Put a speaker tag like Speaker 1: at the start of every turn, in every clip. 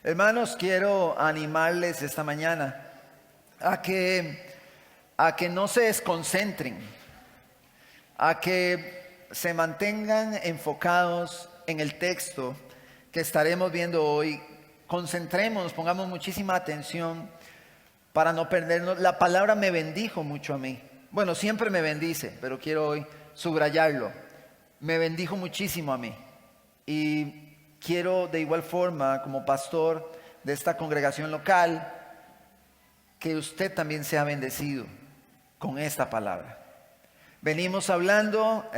Speaker 1: Hermanos, quiero animarles esta mañana a que no se desconcentren, a que se mantengan enfocados en el texto que estaremos viendo hoy. Concentrémonos, pongamos muchísima atención para no perdernos. La palabra me bendijo mucho a mí. Bueno, siempre me bendice, pero quiero hoy subrayarlo. Me bendijo muchísimo a mí. Y quiero de igual forma, como pastor de esta congregación local, que usted también sea bendecido con esta palabra. Venimos hablando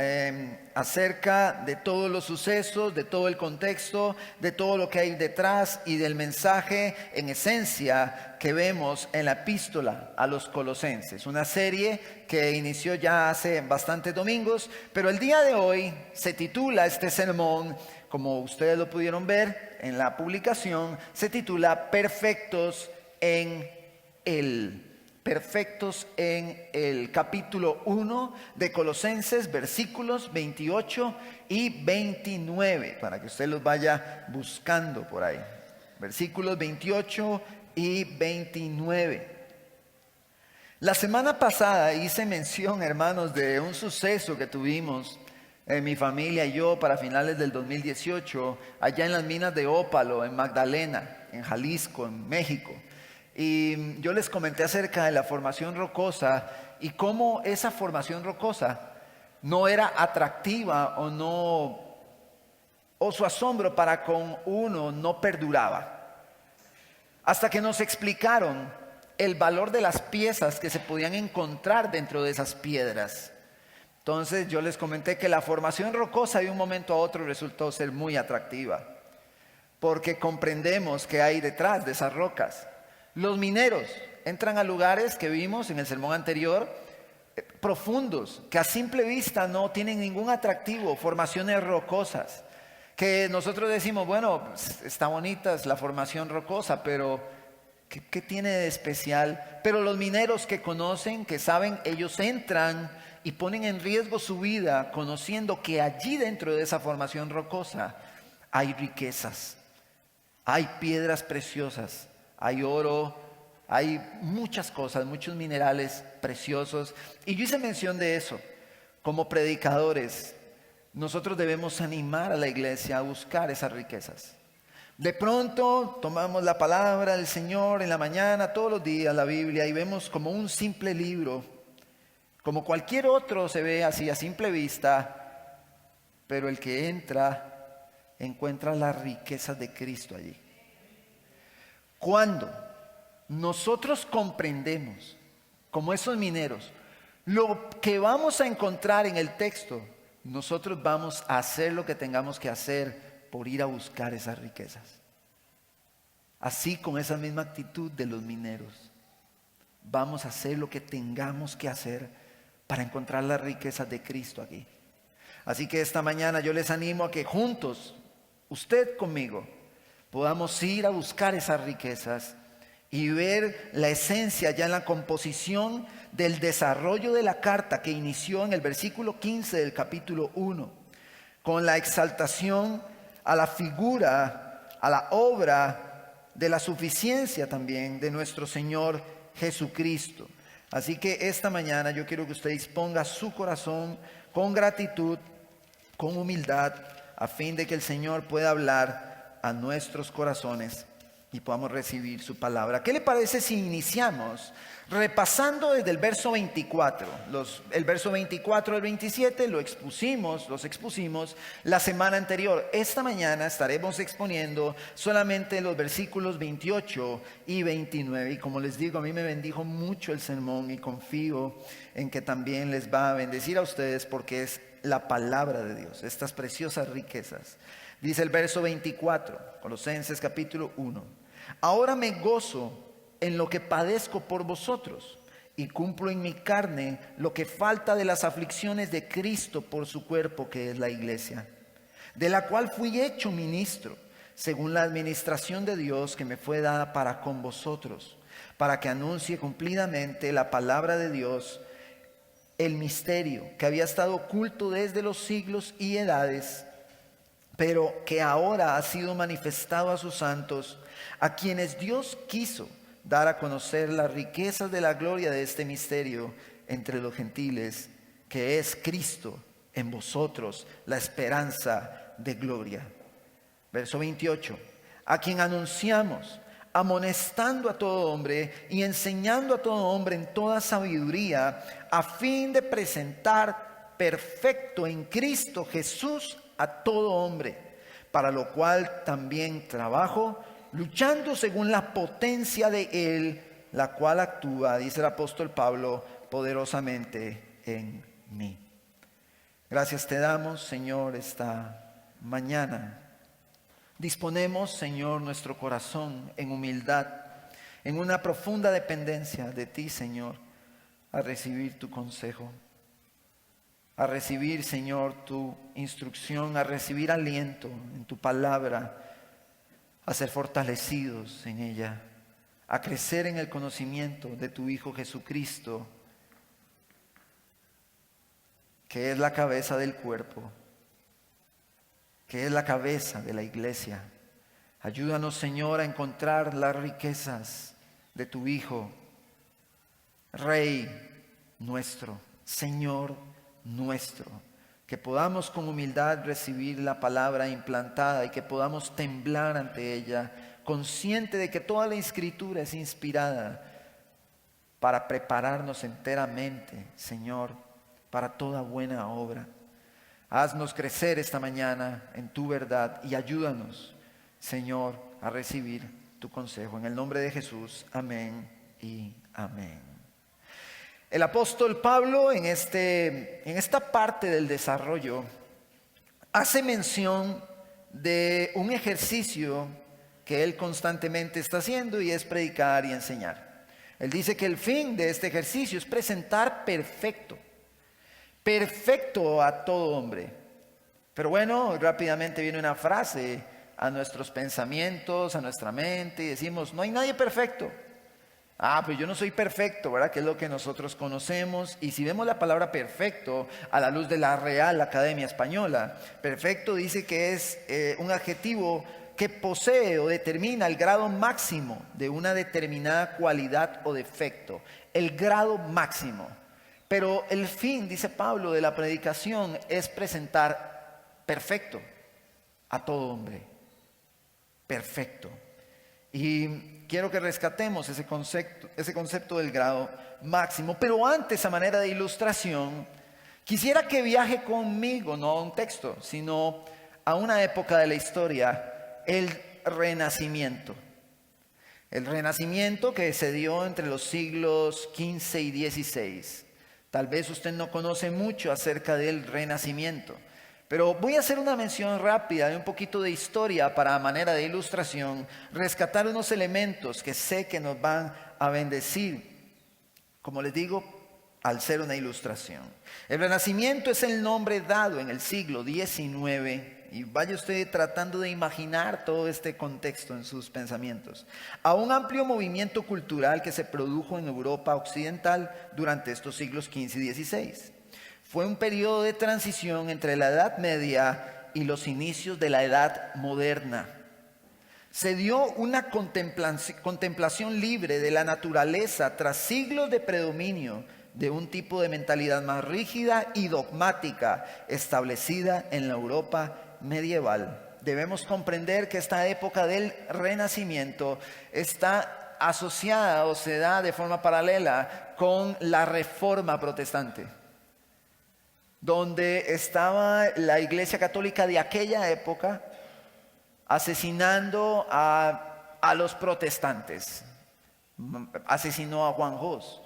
Speaker 1: acerca de todos los sucesos, de todo el contexto, de todo lo que hay detrás y del mensaje en esencia que vemos en la epístola a los Colosenses. Una serie que inició ya hace bastantes domingos, pero el día de hoy se titula este sermón, como ustedes lo pudieron ver en la publicación, se titula Perfectos en Él. Perfectos en el capítulo 1 de Colosenses, versículos 28 y 29, para que usted los vaya buscando por ahí. Versículos 28 y 29. La semana pasada hice mención, hermanos, de un suceso que tuvimos mi familia y yo para finales del 2018, allá en las minas de ópalo, en Magdalena, en Jalisco, en México. Y yo les comenté acerca de la formación rocosa y cómo esa formación rocosa no era atractiva o su asombro para con uno no perduraba. Hasta que nos explicaron el valor de las piezas que se podían encontrar dentro de esas piedras. Entonces yo les comenté que la formación rocosa de un momento a otro resultó ser muy atractiva, porque comprendemos que hay detrás de esas rocas. Los mineros entran a lugares que vimos en el sermón anterior, profundos, que a simple vista no tienen ningún atractivo, formaciones rocosas, que nosotros decimos, bueno, está bonita la formación rocosa, pero ¿qué tiene de especial? Pero los mineros que conocen, que saben, ellos entran y ponen en riesgo su vida conociendo que allí dentro de esa formación rocosa hay riquezas, hay piedras preciosas, hay oro, hay muchas cosas, muchos minerales preciosos. Y yo hice mención de eso. Como predicadores, nosotros debemos animar a la iglesia a buscar esas riquezas. De pronto tomamos la palabra del Señor en la mañana, todos los días, la Biblia, y vemos como un simple libro, como cualquier otro se ve así a simple vista, pero el que encuentra las riquezas de Cristo allí. Cuando nosotros comprendemos, como esos mineros, lo que vamos a encontrar en el texto, nosotros vamos a hacer lo que tengamos que hacer por ir a buscar esas riquezas. Así, con esa misma actitud de los mineros, vamos a hacer lo que tengamos que hacer para encontrar las riquezas de Cristo aquí. Así que esta mañana yo les animo a que juntos, usted conmigo, podamos ir a buscar esas riquezas y ver la esencia ya en la composición del desarrollo de la carta que inició en el versículo 15 del capítulo 1, con la exaltación a la figura, a la obra de la suficiencia también de nuestro Señor Jesucristo. Así que esta mañana yo quiero que usted disponga su corazón con gratitud, con humildad, a fin de que el Señor pueda hablar a nuestros corazones y podamos recibir su palabra. ¿Qué le parece si iniciamos repasando desde el verso 24? El verso 24 al 27 los expusimos la semana anterior. Esta mañana estaremos exponiendo solamente los versículos 28 y 29. Y como les digo, a mí me bendijo mucho el sermón y confío en que también les va a bendecir a ustedes, porque es la palabra de Dios, estas preciosas riquezas. Dice el verso 24, Colosenses capítulo 1. Ahora me gozo en lo que padezco por vosotros y cumplo en mi carne lo que falta de las aflicciones de Cristo por su cuerpo, que es la iglesia, de la cual fui hecho ministro, según la administración de Dios que me fue dada para con vosotros, para que anuncie cumplidamente la palabra de Dios, el misterio que había estado oculto desde los siglos y edades, pero que ahora ha sido manifestado a sus santos, a quienes Dios quiso dar a conocer las riquezas de la gloria de este misterio entre los gentiles, que es Cristo en vosotros, la esperanza de gloria. Verso 28. A quien anunciamos, amonestando a todo hombre y enseñando a todo hombre en toda sabiduría, a fin de presentar perfecto en Cristo Jesús a todo hombre, para lo cual también trabajo, luchando según la potencia de Él, la cual actúa, dice el apóstol Pablo, poderosamente en mí. Gracias te damos, Señor, esta mañana. Disponemos, Señor, nuestro corazón en humildad, en una profunda dependencia de ti, Señor, a recibir tu consejo, a recibir, Señor, tu instrucción, a recibir aliento en tu palabra, a ser fortalecidos en ella, a crecer en el conocimiento de tu Hijo Jesucristo, que es la cabeza del cuerpo, que es la cabeza de la iglesia. Ayúdanos, Señor, a encontrar las riquezas de tu Hijo, Rey nuestro, Señor nuestro, que podamos con humildad recibir la palabra implantada y que podamos temblar ante ella, consciente de que toda la Escritura es inspirada para prepararnos enteramente, Señor, para toda buena obra. Haznos crecer esta mañana en tu verdad y ayúdanos, Señor, a recibir tu consejo. En el nombre de Jesús, amén y amén. El apóstol Pablo en esta parte del desarrollo hace mención de un ejercicio que él constantemente está haciendo y es predicar y enseñar. Él dice que el fin de este ejercicio es presentar perfecto a todo hombre. Pero bueno, rápidamente viene una frase a nuestros pensamientos, a nuestra mente, y decimos, no hay nadie perfecto. Pues yo no soy perfecto, ¿verdad? Que es lo que nosotros conocemos. Y si vemos la palabra perfecto a la luz de la Real Academia Española, perfecto dice que es un adjetivo que posee o determina el grado máximo de una determinada cualidad o defecto. El grado máximo. Pero el fin, dice Pablo, de la predicación es presentar perfecto a todo hombre. Perfecto. Y quiero que rescatemos ese concepto del grado máximo. Pero antes, a manera de ilustración, quisiera que viaje conmigo, no a un texto, sino a una época de la historia, el Renacimiento. El Renacimiento que se dio entre los siglos XV y XVI. Tal vez usted no conoce mucho acerca del Renacimiento, pero voy a hacer una mención rápida de un poquito de historia para, a manera de ilustración, rescatar unos elementos que sé que nos van a bendecir, como les digo, al ser una ilustración. El Renacimiento es el nombre dado en el siglo XIX, y vaya usted tratando de imaginar todo este contexto en sus pensamientos, a un amplio movimiento cultural que se produjo en Europa occidental durante estos siglos XV y XVI. Fue un periodo de transición entre la Edad Media y los inicios de la Edad Moderna. Se dio una contemplación libre de la naturaleza tras siglos de predominio de un tipo de mentalidad más rígida y dogmática establecida en la Europa medieval. Debemos comprender que esta época del Renacimiento está asociada o se da de forma paralela con la Reforma Protestante, donde estaba la Iglesia Católica de aquella época asesinando a los protestantes. Asesinó a Juan Hus.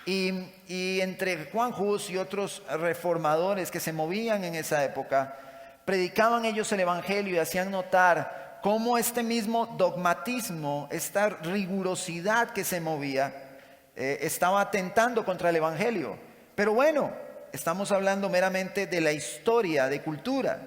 Speaker 1: Y entre Juan Hus y otros reformadores que se movían en esa época, predicaban ellos el Evangelio y hacían notar cómo este mismo dogmatismo, esta rigurosidad que se movía, estaba atentando contra el Evangelio. Pero bueno, estamos hablando meramente de la historia, de cultura.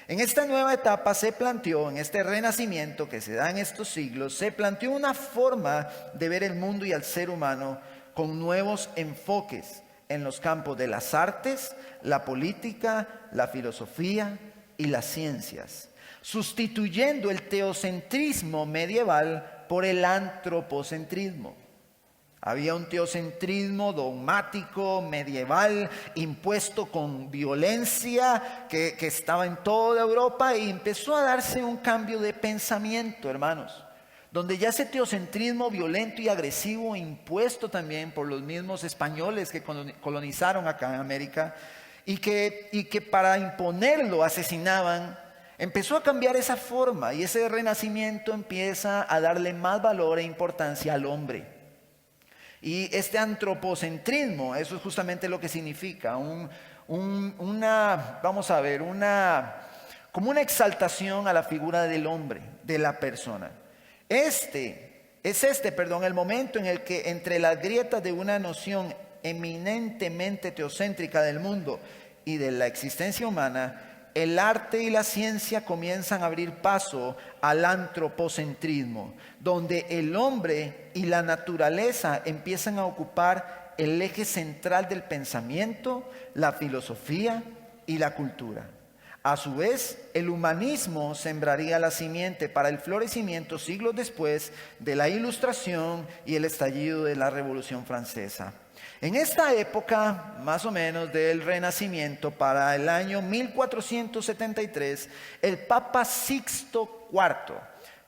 Speaker 1: En esta nueva etapa se planteó, en este renacimiento que se da en estos siglos, se planteó una forma de ver el mundo y al ser humano con nuevos enfoques en los campos de las artes, la política, la filosofía y las ciencias, sustituyendo el teocentrismo medieval por el antropocentrismo. Había un teocentrismo dogmático, medieval, impuesto con violencia, que estaba en toda Europa, y empezó a darse un cambio de pensamiento, hermanos, donde ya ese teocentrismo violento y agresivo, impuesto también por los mismos españoles que colonizaron acá en América, y que para imponerlo asesinaban, empezó a cambiar esa forma, y ese renacimiento empieza a darle más valor e importancia al hombre. Y este antropocentrismo, eso es justamente lo que significa, como una exaltación a la figura del hombre, de la persona. El momento en el que entre las grietas de una noción eminentemente teocéntrica del mundo y de la existencia humana, el arte y la ciencia comienzan a abrir paso al antropocentrismo, donde el hombre y la naturaleza empiezan a ocupar el eje central del pensamiento, la filosofía y la cultura. A su vez, el humanismo sembraría la simiente para el florecimiento siglos después de la Ilustración y el estallido de la Revolución Francesa. En esta época, más o menos del Renacimiento, para el año 1473, el Papa Sixto IV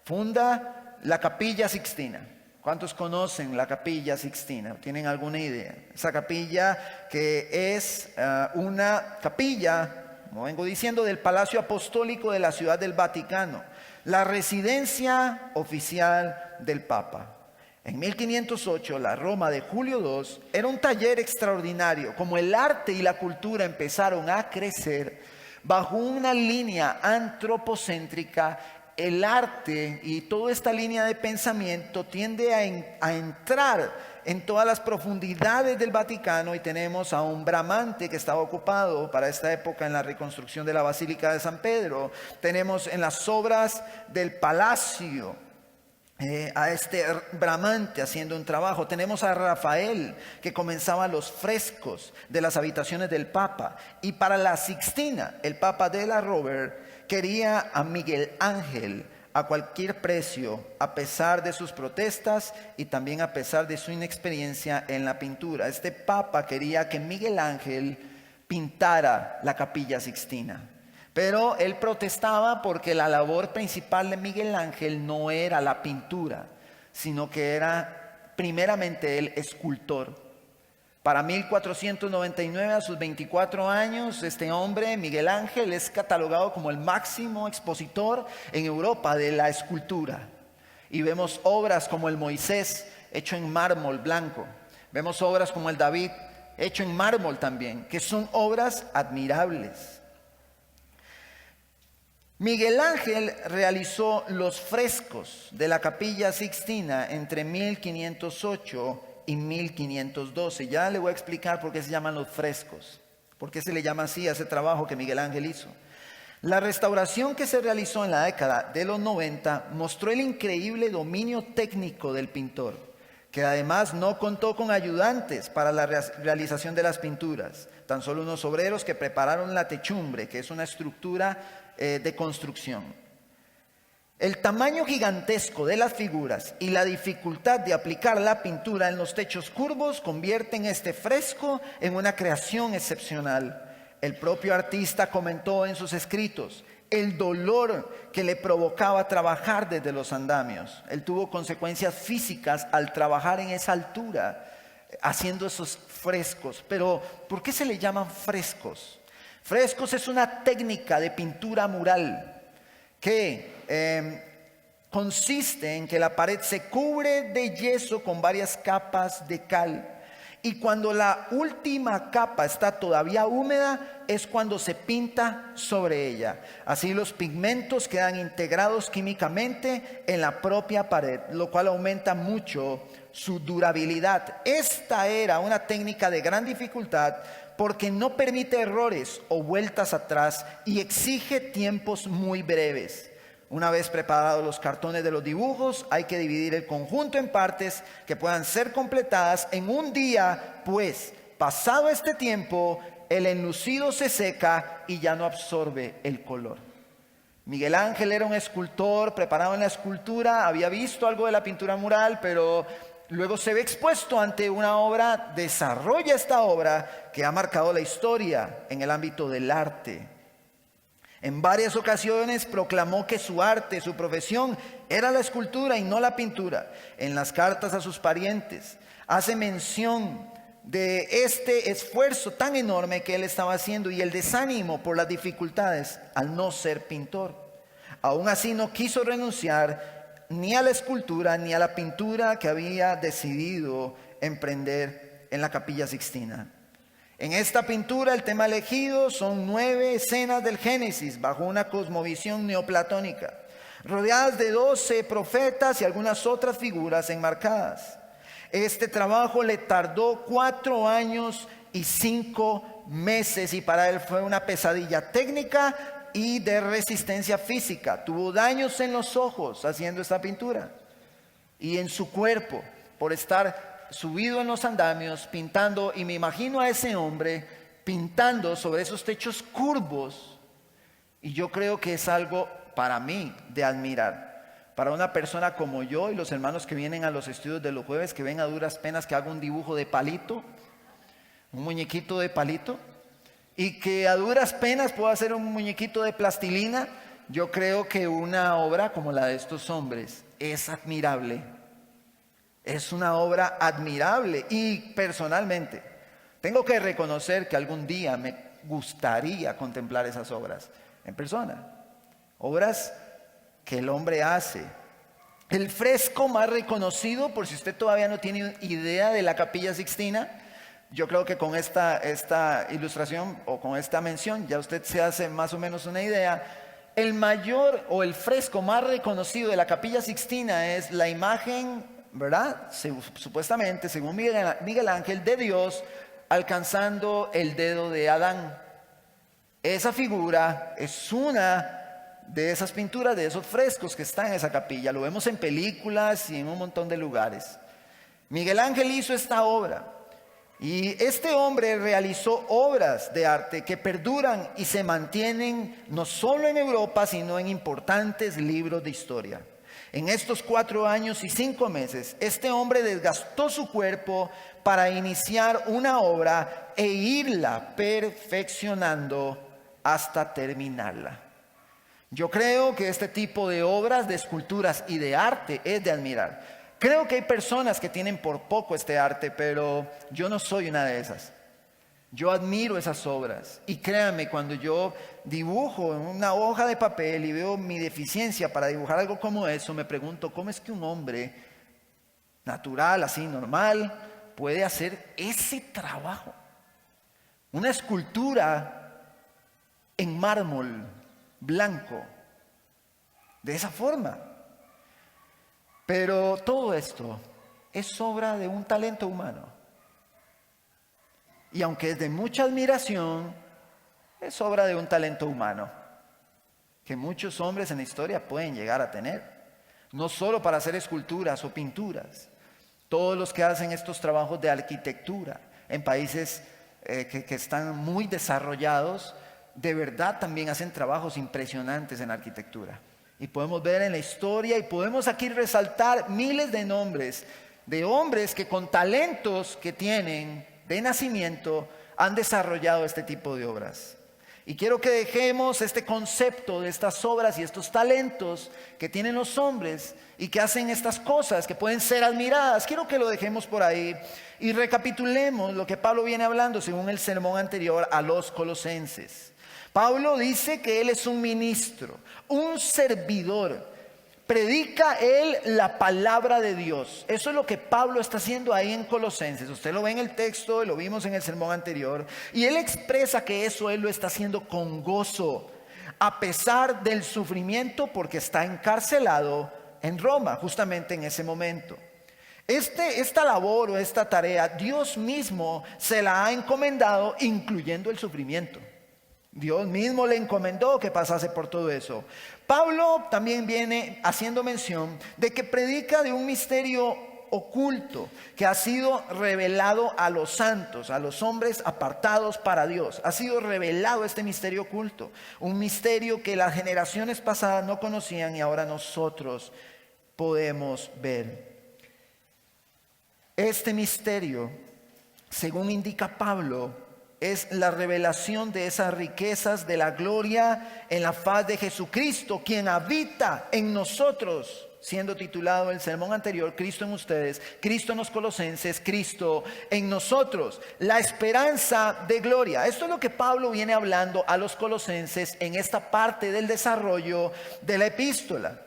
Speaker 1: funda la Capilla Sixtina. ¿Cuántos conocen la Capilla Sixtina? ¿Tienen alguna idea? Esa capilla que es una capilla, como vengo diciendo, del Palacio Apostólico de la Ciudad del Vaticano, la residencia oficial del Papa. En 1508, la Roma de Julio II era un taller extraordinario. Como el arte y la cultura empezaron a crecer bajo una línea antropocéntrica, el arte y toda esta línea de pensamiento tiende a entrar en todas las profundidades del Vaticano, y tenemos a un Bramante que estaba ocupado para esta época en la reconstrucción de la Basílica de San Pedro. Tenemos en las obras del palacio a este Bramante haciendo un trabajo. Tenemos a Rafael que comenzaba los frescos de las habitaciones del Papa. Y para la Sixtina, el Papa de la Robert quería a Miguel Ángel a cualquier precio, a pesar de sus protestas y también a pesar de su inexperiencia en la pintura. Este Papa quería que Miguel Ángel pintara la Capilla Sixtina. Pero él protestaba porque la labor principal de Miguel Ángel no era la pintura, sino que era primeramente el escultor. Para 1499, a sus 24 años, este hombre, Miguel Ángel, es catalogado como el máximo expositor en Europa de la escultura. Y vemos obras como el Moisés, hecho en mármol blanco. Vemos obras como el David, hecho en mármol también, que son obras admirables. Miguel Ángel realizó los frescos de la Capilla Sixtina entre 1508 y 1512. Ya le voy a explicar por qué se llaman los frescos, por qué se le llama así a ese trabajo que Miguel Ángel hizo. La restauración que se realizó en la década de los 90 mostró el increíble dominio técnico del pintor, que además no contó con ayudantes para la realización de las pinturas, tan solo unos obreros que prepararon la techumbre, que es una estructura de construcción. El tamaño gigantesco de las figuras y la dificultad de aplicar la pintura en los techos curvos convierten este fresco en una creación excepcional. El propio artista comentó en sus escritos el dolor que le provocaba trabajar desde los andamios. Él tuvo consecuencias físicas al trabajar en esa altura, haciendo esos frescos. Pero, ¿por qué se le llaman frescos? Frescos es una técnica de pintura mural que consiste en que la pared se cubre de yeso con varias capas de cal, Y cuando la última capa está todavía húmeda, es cuando se pinta sobre ella. Así los pigmentos quedan integrados químicamente en la propia pared, lo cual aumenta mucho su durabilidad. Esta era una técnica de gran dificultad porque no permite errores o vueltas atrás y exige tiempos muy breves. Una vez preparados los cartones de los dibujos, hay que dividir el conjunto en partes que puedan ser completadas en un día, pues pasado este tiempo, el enlucido se seca y ya no absorbe el color. Miguel Ángel era un escultor preparado en la escultura, había visto algo de la pintura mural, pero luego se ve expuesto ante una obra, desarrolla esta obra que ha marcado la historia en el ámbito del arte. En varias ocasiones proclamó que su arte, su profesión, era la escultura y no la pintura. En las cartas a sus parientes hace mención de este esfuerzo tan enorme que él estaba haciendo y el desánimo por las dificultades al no ser pintor. Aún así no quiso renunciar ni a la escultura ni a la pintura que había decidido emprender en la Capilla Sixtina. En esta pintura el tema elegido son 9 escenas del Génesis bajo una cosmovisión neoplatónica, rodeadas de 12 profetas y algunas otras figuras enmarcadas. Este trabajo le tardó 4 años y 5 meses y para él fue una pesadilla técnica y de resistencia física. Tuvo daños en los ojos haciendo esta pintura y en su cuerpo por estar subido en los andamios, pintando, y me imagino a ese hombre pintando sobre esos techos curvos, y yo creo que es algo para mí de admirar. Para una persona como yo y los hermanos que vienen a los estudios de los jueves, que ven a duras penas que hago un dibujo de palito, un muñequito de palito, y que a duras penas puedo hacer un muñequito de plastilina, yo creo que una obra como la de estos hombres es admirable. Es una obra admirable y personalmente tengo que reconocer que algún día me gustaría contemplar esas obras en persona. Obras que el hombre hace. El fresco más reconocido, por si usted todavía no tiene idea de la Capilla Sixtina, yo creo que con esta ilustración o con esta mención ya usted se hace más o menos una idea. El mayor o el fresco más reconocido de la Capilla Sixtina es la imagen, ¿verdad? Supuestamente, según Miguel Ángel, de Dios alcanzando el dedo de Adán. Esa figura es una de esas pinturas, de esos frescos que están en esa capilla. Lo vemos en películas y en un montón de lugares. Miguel Ángel hizo esta obra y este hombre realizó obras de arte que perduran y se mantienen no solo en Europa, sino en importantes libros de historia. En estos 4 años y 5 meses, este hombre desgastó su cuerpo para iniciar una obra e irla perfeccionando hasta terminarla. Yo creo que este tipo de obras, de esculturas y de arte es de admirar. Creo que hay personas que tienen por poco este arte, pero yo no soy una de esas. Yo admiro esas obras y créanme, cuando yo dibujo en una hoja de papel y veo mi deficiencia para dibujar algo como eso, me pregunto cómo es que un hombre natural, así normal, puede hacer ese trabajo. Una escultura en mármol blanco, de esa forma. Pero todo esto es obra de un talento humano. Y aunque es de mucha admiración, es obra de un talento humano que muchos hombres en la historia pueden llegar a tener. No solo para hacer esculturas o pinturas. Todos los que hacen estos trabajos de arquitectura en países que están muy desarrollados, de verdad también hacen trabajos impresionantes en arquitectura. Y podemos ver en la historia y podemos aquí resaltar miles de nombres de hombres que con talentos que tienen de nacimiento han desarrollado este tipo de obras. Y quiero que dejemos este concepto de estas obras y estos talentos que tienen los hombres y que hacen estas cosas que pueden ser admiradas. Quiero que lo dejemos por ahí y recapitulemos lo que Pablo viene hablando según el sermón anterior a los colosenses. Pablo dice que él es un ministro, un servidor, predica él la palabra de Dios. Eso es lo que Pablo está haciendo ahí en Colosenses. Usted lo ve en el texto, lo vimos en el sermón anterior. Y él expresa que eso él lo está haciendo con gozo, a pesar del sufrimiento, porque está encarcelado en Roma, justamente en ese momento. Esta labor o esta tarea, Dios mismo se la ha encomendado, incluyendo el sufrimiento. Dios mismo le encomendó que pasase por todo eso. Pablo también viene haciendo mención de que predica de un misterio oculto que ha sido revelado a los santos, a los hombres apartados para Dios. Ha sido revelado este misterio oculto, un misterio que las generaciones pasadas no conocían y ahora nosotros podemos ver. Este misterio, según indica Pablo, es la revelación de esas riquezas de la gloria en la faz de Jesucristo, quien habita en nosotros, siendo titulado el sermón anterior, Cristo en ustedes, Cristo en los Colosenses, Cristo en nosotros, la esperanza de gloria. Esto es lo que Pablo viene hablando a los colosenses en esta parte del desarrollo de la epístola.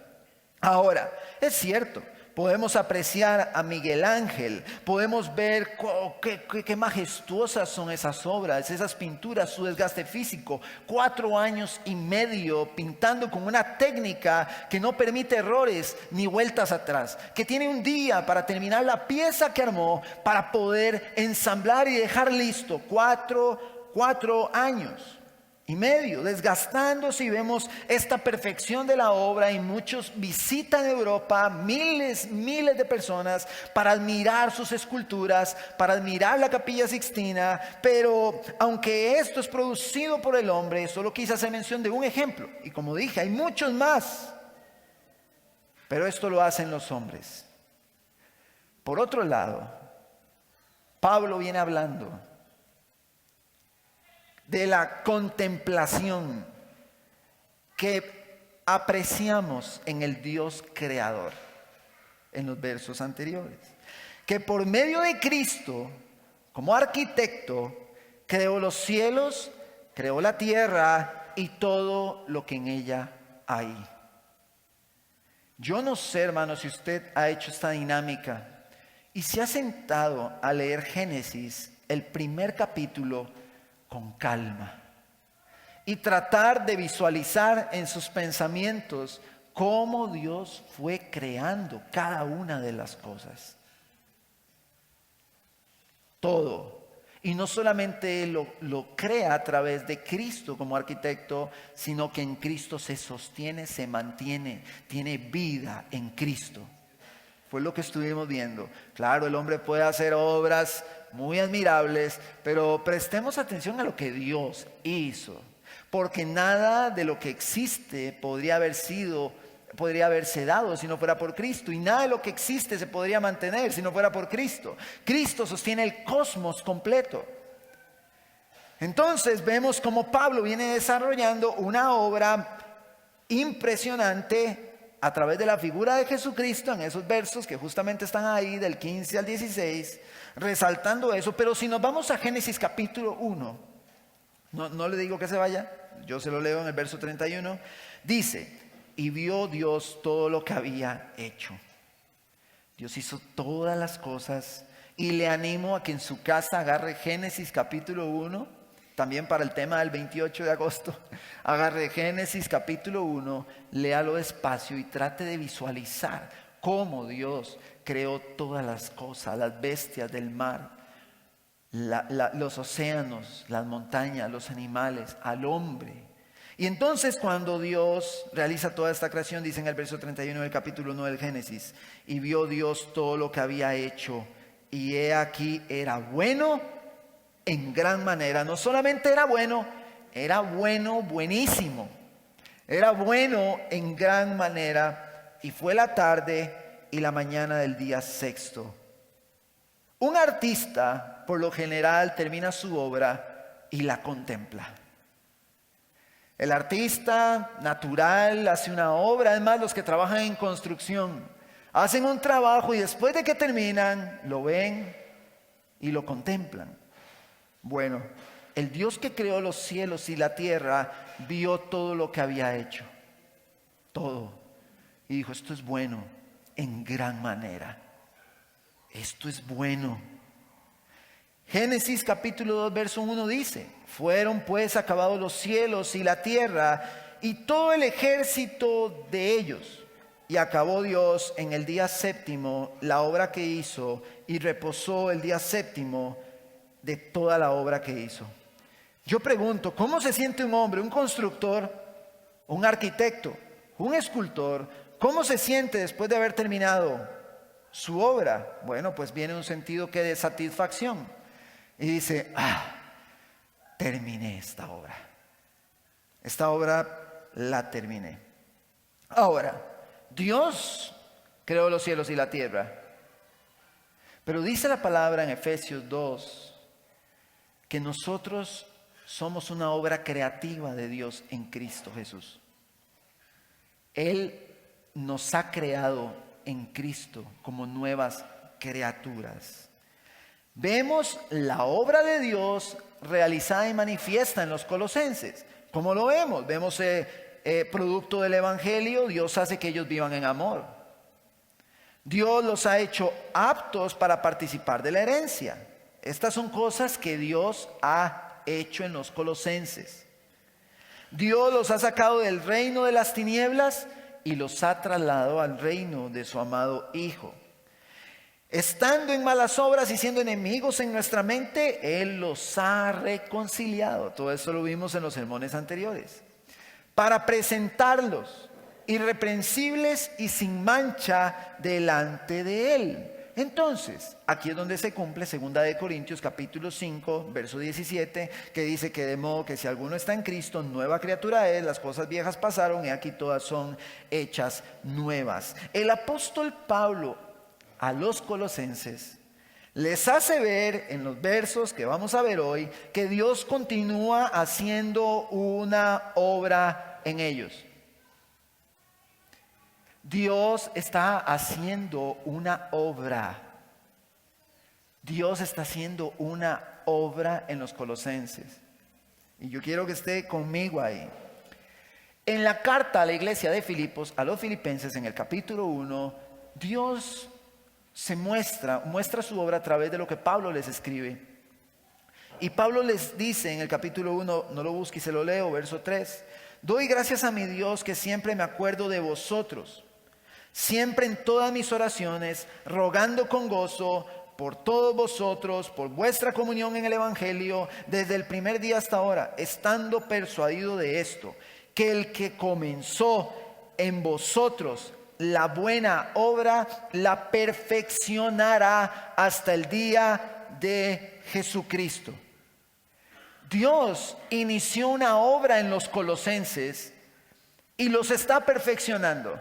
Speaker 1: Ahora, es cierto, podemos apreciar a Miguel Ángel, podemos ver qué majestuosas son esas obras, esas pinturas, su desgaste físico, 4 años y medio pintando con una técnica que no permite errores ni vueltas atrás, que tiene un día para terminar la pieza que armó para poder ensamblar y dejar listo, 4 años y medio desgastándose, y vemos esta perfección de la obra, y muchos visitan Europa, miles de personas para admirar sus esculturas, para admirar la Capilla Sixtina. Pero aunque esto es producido por el hombre, solo quise hacer mención de un ejemplo, y como dije, hay muchos más, pero esto lo hacen los hombres. Por otro lado, Pablo viene hablando de la contemplación que apreciamos en el Dios creador en los versos anteriores, que por medio de Cristo, como arquitecto, creó los cielos, creó la tierra y todo lo que en ella hay. Yo no sé, hermano, si usted ha hecho esta dinámica y se ha sentado a leer Génesis, el primer capítulo, con calma, y tratar de visualizar en sus pensamientos cómo Dios fue creando cada una de las cosas. Todo. Y no solamente lo crea a través de Cristo como arquitecto, sino que en Cristo se sostiene, se mantiene, tiene vida en Cristo. Fue lo que estuvimos viendo. Claro, el hombre puede hacer obras muy admirables, pero prestemos atención a lo que Dios hizo, porque nada de lo que existe podría haberse dado si no fuera por Cristo, y nada de lo que existe se podría mantener si no fuera por Cristo. Cristo sostiene el cosmos completo. Entonces vemos cómo Pablo viene desarrollando una obra impresionante a través de la figura de Jesucristo en esos versos que justamente están ahí del 15 al 16, resaltando eso. Pero si nos vamos a Génesis capítulo 1, no le digo que se vaya, yo se lo leo en el verso 31, dice: y vio Dios todo lo que había hecho. Dios hizo todas las cosas, y le animo a que en su casa agarre Génesis capítulo 1, también para el tema del 28 de agosto, agarre Génesis capítulo 1, léalo despacio y trate de visualizar cómo Dios creó todas las cosas, las bestias del mar, los océanos, las montañas, los animales, al hombre. Y entonces cuando Dios realiza toda esta creación, dice en el verso 31 del capítulo 1 del Génesis: y vio Dios todo lo que había hecho, y he aquí era bueno en gran manera. No solamente era bueno, buenísimo. Era bueno en gran manera. Y fue la tarde y la mañana del día sexto. Un artista, por lo general, termina su obra y la contempla. El artista natural hace una obra. Además, los que trabajan en construcción hacen un trabajo y después de que terminan, lo ven y lo contemplan. Bueno, el Dios que creó los cielos y la tierra vio todo lo que había hecho. Todo. y dijo: esto es bueno en gran manera. Esto es bueno. Génesis capítulo 2 verso 1 dice: fueron pues acabados los cielos y la tierra y todo el ejército de ellos. Y acabó Dios en el día séptimo la obra que hizo, y reposó el día séptimo de toda la obra que hizo. Yo pregunto, ¿cómo se siente un hombre, un constructor, un arquitecto, un escultor? ¿Cómo se siente después de haber terminado su obra? Bueno, pues viene un sentido que de satisfacción. Y dice: terminé esta obra. Esta obra la terminé. Ahora, Dios creó los cielos y la tierra. Pero dice la palabra en Efesios 2 que nosotros somos una obra creativa de Dios en Cristo Jesús. Él nos ha creado en Cristo como nuevas criaturas. Vemos la obra de Dios realizada y manifiesta en los Colosenses. ¿Cómo lo vemos? Vemos producto del Evangelio. Dios hace que ellos vivan en amor. Dios los ha hecho aptos para participar de la herencia. Estas son cosas que Dios ha hecho en los Colosenses. Dios los ha sacado del reino de las tinieblas y los ha trasladado al reino de su amado Hijo. Estando en malas obras y siendo enemigos en nuestra mente, Él los ha reconciliado. Todo eso lo vimos en los sermones anteriores. Para presentarlos irreprensibles y sin mancha delante de Él. Entonces, aquí es donde se cumple 2 Corintios capítulo 5, verso 17, que dice que de modo que si alguno está en Cristo, nueva criatura es, las cosas viejas pasaron y aquí todas son hechas nuevas. El apóstol Pablo a los colosenses les hace ver en los versos que vamos a ver hoy que Dios continúa haciendo una obra en ellos. Dios está haciendo una obra. Dios está haciendo una obra en los colosenses. Y yo quiero que esté conmigo ahí. En la carta a la iglesia de Filipos, a los filipenses, en el capítulo 1, Dios se muestra su obra a través de lo que Pablo les escribe. Y Pablo les dice en el capítulo 1, no lo busque y se lo leo, verso 3: doy gracias a mi Dios que siempre me acuerdo de vosotros, siempre en todas mis oraciones, rogando con gozo por todos vosotros, por vuestra comunión en el Evangelio, desde el primer día hasta ahora, estando persuadido de esto, que el que comenzó en vosotros la buena obra, la perfeccionará hasta el día de Jesucristo. Dios inició una obra en los colosenses y los está perfeccionando.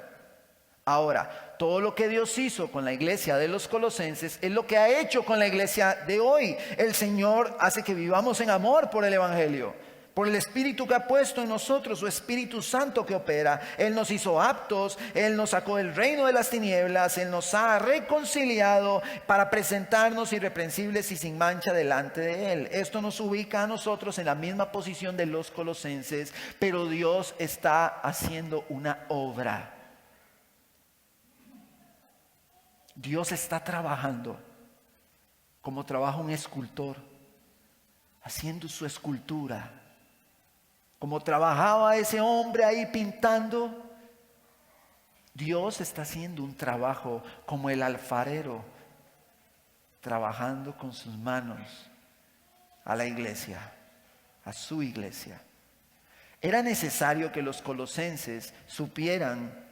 Speaker 1: Ahora, todo lo que Dios hizo con la iglesia de los colosenses es lo que ha hecho con la iglesia de hoy. El Señor hace que vivamos en amor por el Evangelio, por el Espíritu que ha puesto en nosotros, su Espíritu Santo que opera. Él nos hizo aptos, Él nos sacó del reino de las tinieblas, Él nos ha reconciliado para presentarnos irreprensibles y sin mancha delante de Él. Esto nos ubica a nosotros en la misma posición de los colosenses, pero Dios está haciendo una obra. Dios está trabajando como trabaja un escultor, haciendo su escultura. Como trabajaba ese hombre ahí pintando, Dios está haciendo un trabajo como el alfarero, trabajando con sus manos a la iglesia, a su iglesia. Era necesario que los colosenses supieran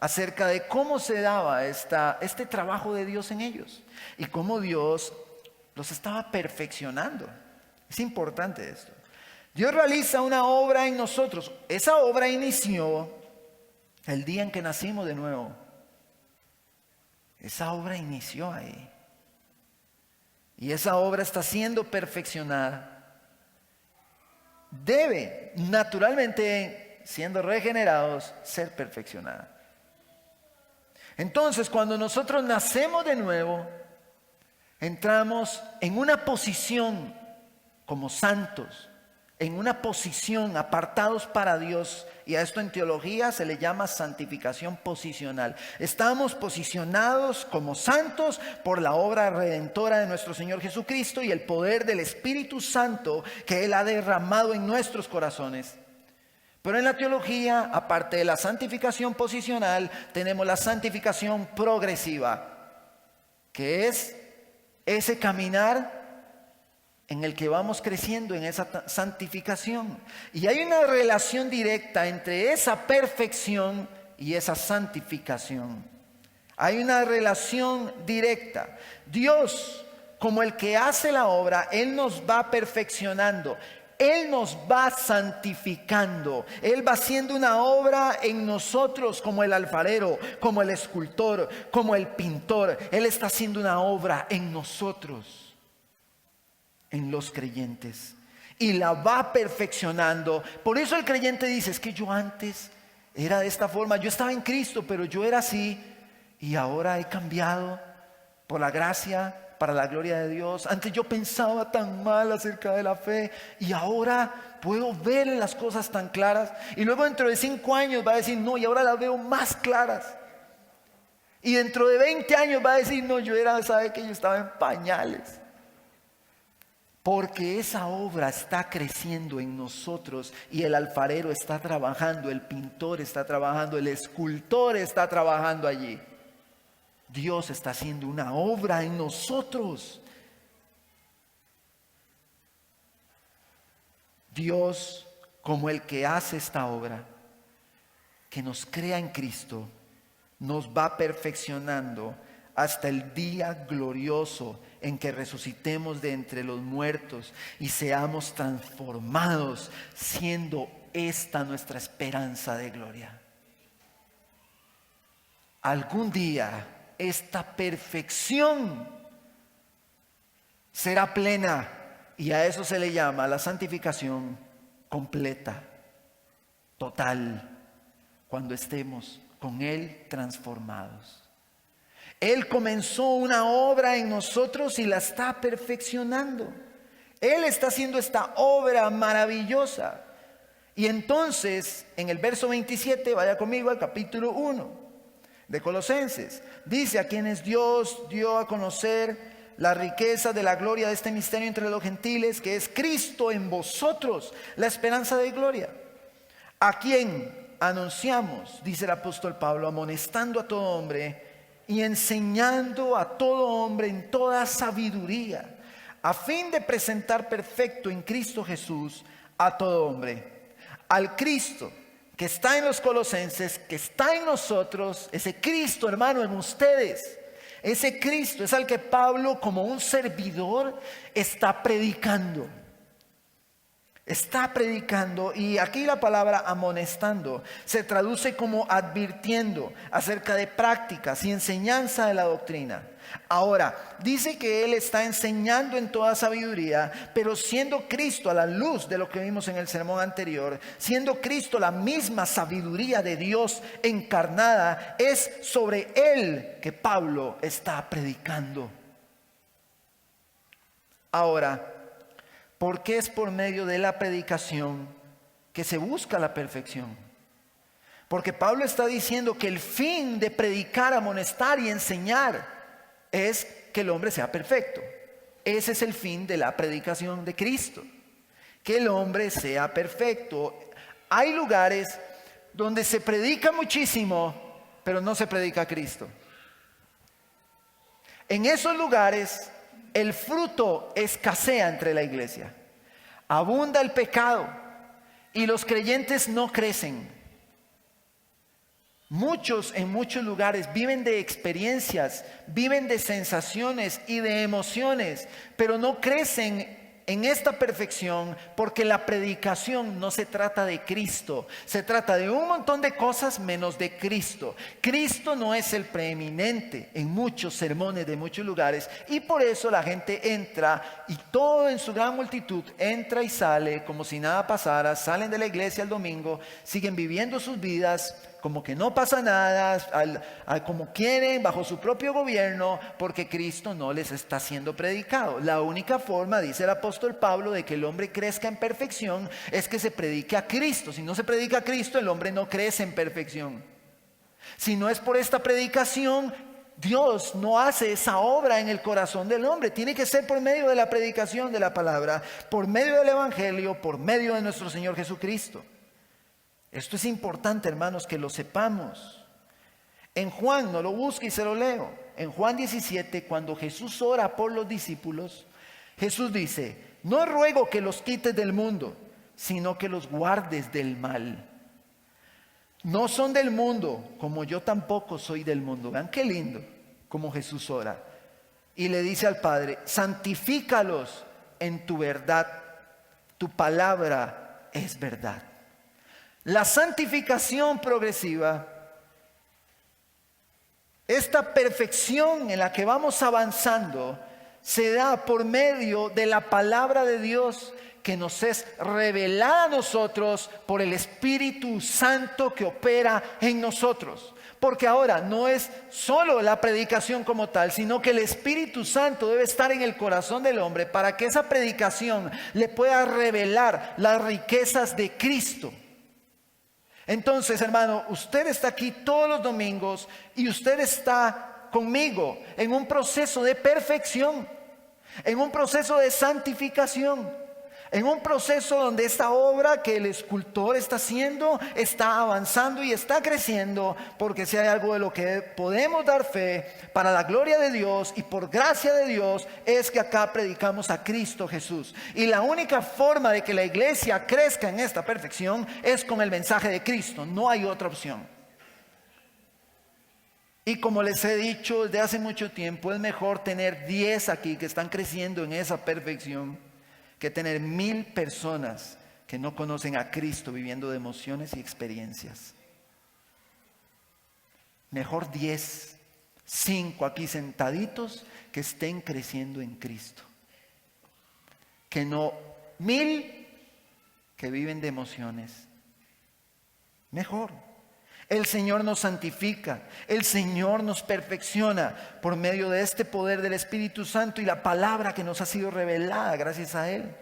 Speaker 1: acerca de cómo se daba este trabajo de Dios en ellos y cómo Dios los estaba perfeccionando. Es importante esto. Dios realiza una obra en nosotros. Esa obra inició el día en que nacimos de nuevo. Esa obra inició ahí. Y esa obra está siendo perfeccionada. Debe, naturalmente, siendo regenerados, ser perfeccionada. Entonces, cuando nosotros nacemos de nuevo, entramos en una posición como santos, en una posición apartados para Dios Y a esto en teología se le llama santificación posicional. Estamos posicionados como santos por la obra redentora de nuestro Señor Jesucristo y el poder del Espíritu Santo que Él ha derramado en nuestros corazones. Pero en la teología, aparte de la santificación posicional, tenemos la santificación progresiva, que es ese caminar en el que vamos creciendo en esa santificación. Y hay una relación directa entre esa perfección y esa santificación. Hay una relación directa. Dios, como el que hace la obra, Él nos va perfeccionando. Él nos va santificando. Él va haciendo una obra en nosotros como el alfarero, como el escultor, como el pintor. Él está haciendo una obra en nosotros, en los creyentes. Y la va perfeccionando. Por eso el creyente dice, es que yo antes era de esta forma. Yo estaba en Cristo, pero yo era así. Y ahora he cambiado por la gracia, para la gloria de Dios. Antes yo pensaba tan mal acerca de la fe y ahora puedo ver las cosas tan claras. Y luego dentro de 5 años va a decir, no, y ahora las veo más claras. Y dentro de 20 años va a decir, no, sabe que yo estaba en pañales. Porque esa obra está creciendo en nosotros y el alfarero está trabajando, el pintor está trabajando, el escultor está trabajando allí. Dios está haciendo una obra en nosotros. Dios, como el que hace esta obra, que nos crea en Cristo, nos va perfeccionando hasta el día glorioso en que resucitemos de entre los muertos y seamos transformados, siendo esta nuestra esperanza de gloria. Algún día esta perfección será plena y a eso se le llama la santificación completa, total, cuando estemos con Él transformados. Él comenzó una obra en nosotros y la está perfeccionando. Él está haciendo esta obra maravillosa. Y entonces, en el verso 27, vaya conmigo al capítulo 1 de Colosenses. Dice, a quienes Dios dio a conocer la riqueza de la gloria de este misterio entre los gentiles, que es Cristo en vosotros, la esperanza de gloria. A quien anunciamos, dice el apóstol Pablo, amonestando a todo hombre y enseñando a todo hombre en toda sabiduría, a fin de presentar perfecto en Cristo Jesús a todo hombre. Al Cristo que está en los Colosenses, que está en nosotros, ese Cristo, hermano, en ustedes, ese Cristo es al que Pablo, como un servidor, está predicando. Está predicando, y aquí la palabra amonestando se traduce como advirtiendo acerca de prácticas y enseñanza de la doctrina. Ahora, dice que Él está enseñando en toda sabiduría, pero siendo Cristo, a la luz de lo que vimos en el sermón anterior, siendo Cristo la misma sabiduría de Dios encarnada, es sobre Él que Pablo está predicando. Ahora, ¿por qué es por medio de la predicación que se busca la perfección? Porque Pablo está diciendo que el fin de predicar, amonestar y enseñar es que el hombre sea perfecto. Ese es el fin de la predicación de Cristo, que el hombre sea perfecto. Hay lugares donde se predica muchísimo, pero no se predica a Cristo. En esos lugares el fruto escasea entre la iglesia. Abunda el pecado y los creyentes no crecen. Muchos en muchos lugares viven de experiencias, viven de sensaciones y de emociones, pero no crecen en esta perfección porque la predicación no se trata de Cristo, se trata de un montón de cosas menos de Cristo. Cristo no es el preeminente en muchos sermones de muchos lugares y por eso la gente entra y todo en su gran multitud entra y sale como si nada pasara, salen de la iglesia el domingo, siguen viviendo sus vidas como que no pasa nada, como quieren, bajo su propio gobierno, porque Cristo no les está siendo predicado. La única forma, dice el apóstol Pablo, de que el hombre crezca en perfección es que se predique a Cristo. Si no se predica a Cristo, el hombre no crece en perfección. Si no es por esta predicación, Dios no hace esa obra en el corazón del hombre. Tiene que ser por medio de la predicación de la palabra, por medio del evangelio, por medio de nuestro Señor Jesucristo. Esto es importante, hermanos, que lo sepamos. En Juan, no lo busque y se lo leo. En Juan 17, cuando Jesús ora por los discípulos, Jesús dice: no ruego que los quites del mundo, sino que los guardes del mal. No son del mundo, como yo tampoco soy del mundo. Vean qué lindo como Jesús ora. Y le dice al Padre: santifícalos en tu verdad. Tu palabra es verdad. La santificación progresiva, esta perfección en la que vamos avanzando, se da por medio de la palabra de Dios, que nos es revelada a nosotros por el Espíritu Santo que opera en nosotros. Porque ahora no es solo la predicación como tal, sino que el Espíritu Santo debe estar en el corazón del hombre para que esa predicación le pueda revelar las riquezas de Cristo. Entonces, hermano, usted está aquí todos los domingos y usted está conmigo en un proceso de perfección, en un proceso de santificación, en un proceso donde esta obra que el escultor está haciendo está avanzando y está creciendo, porque si hay algo de lo que podemos dar fe para la gloria de Dios y por gracia de Dios, es que acá predicamos a Cristo Jesús. Y la única forma de que la iglesia crezca en esta perfección es con el mensaje de Cristo. No hay otra opción. Y como les he dicho desde hace mucho tiempo, es mejor tener 10 aquí que están creciendo en esa perfección que tener 1000 personas que no conocen a Cristo viviendo de emociones y experiencias. Mejor 10, 5 aquí sentaditos que estén creciendo en Cristo, que no 1000 que viven de emociones. Mejor. El Señor nos santifica, el Señor nos perfecciona por medio de este poder del Espíritu Santo y la palabra que nos ha sido revelada gracias a Él.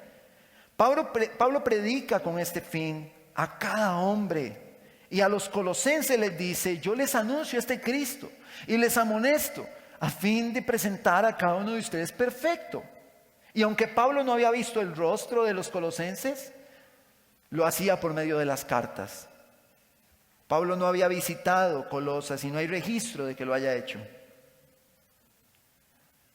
Speaker 1: Pablo predica con este fin a cada hombre, y a los colosenses les dice: yo les anuncio este Cristo y les amonesto a fin de presentar a cada uno de ustedes perfecto. Y aunque Pablo no había visto el rostro de los colosenses, lo hacía por medio de las cartas. Pablo no había visitado Colosas y no hay registro de que lo haya hecho.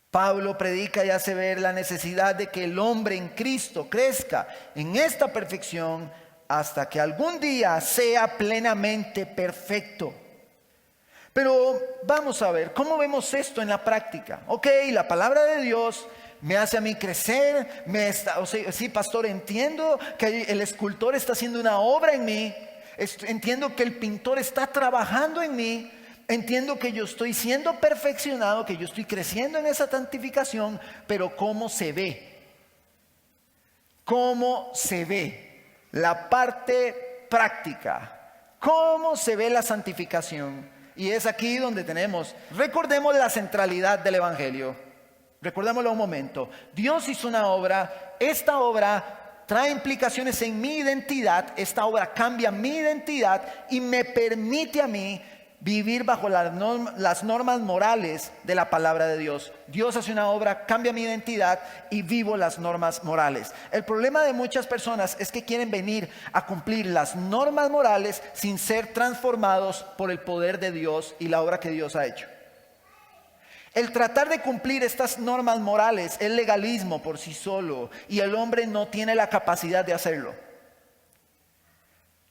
Speaker 1: Pablo predica y hace ver la necesidad de que el hombre en Cristo crezca en esta perfección hasta que algún día sea plenamente perfecto. Pero vamos a ver, ¿cómo vemos esto en la práctica? Ok, la palabra de Dios me hace a mí crecer, sí, pastor, entiendo que el escultor está haciendo una obra en mí. Entiendo que el pintor está trabajando en mí. Entiendo que yo estoy siendo perfeccionado, que yo estoy creciendo en esa santificación. Pero ¿cómo se ve? ¿Cómo se ve la parte práctica? ¿Cómo se ve la santificación? Y es aquí donde recordemos la centralidad del Evangelio. Recordémoslo un momento. Dios hizo una obra. Esta obra trae implicaciones en mi identidad. Esta obra cambia mi identidad y me permite a mí vivir bajo las normas morales de la palabra de Dios. Dios hace una obra, cambia mi identidad y vivo las normas morales. El problema de muchas personas es que quieren venir a cumplir las normas morales sin ser transformados por el poder de Dios y la obra que Dios ha hecho. El tratar de cumplir estas normas morales es legalismo por sí solo, y el hombre no tiene la capacidad de hacerlo.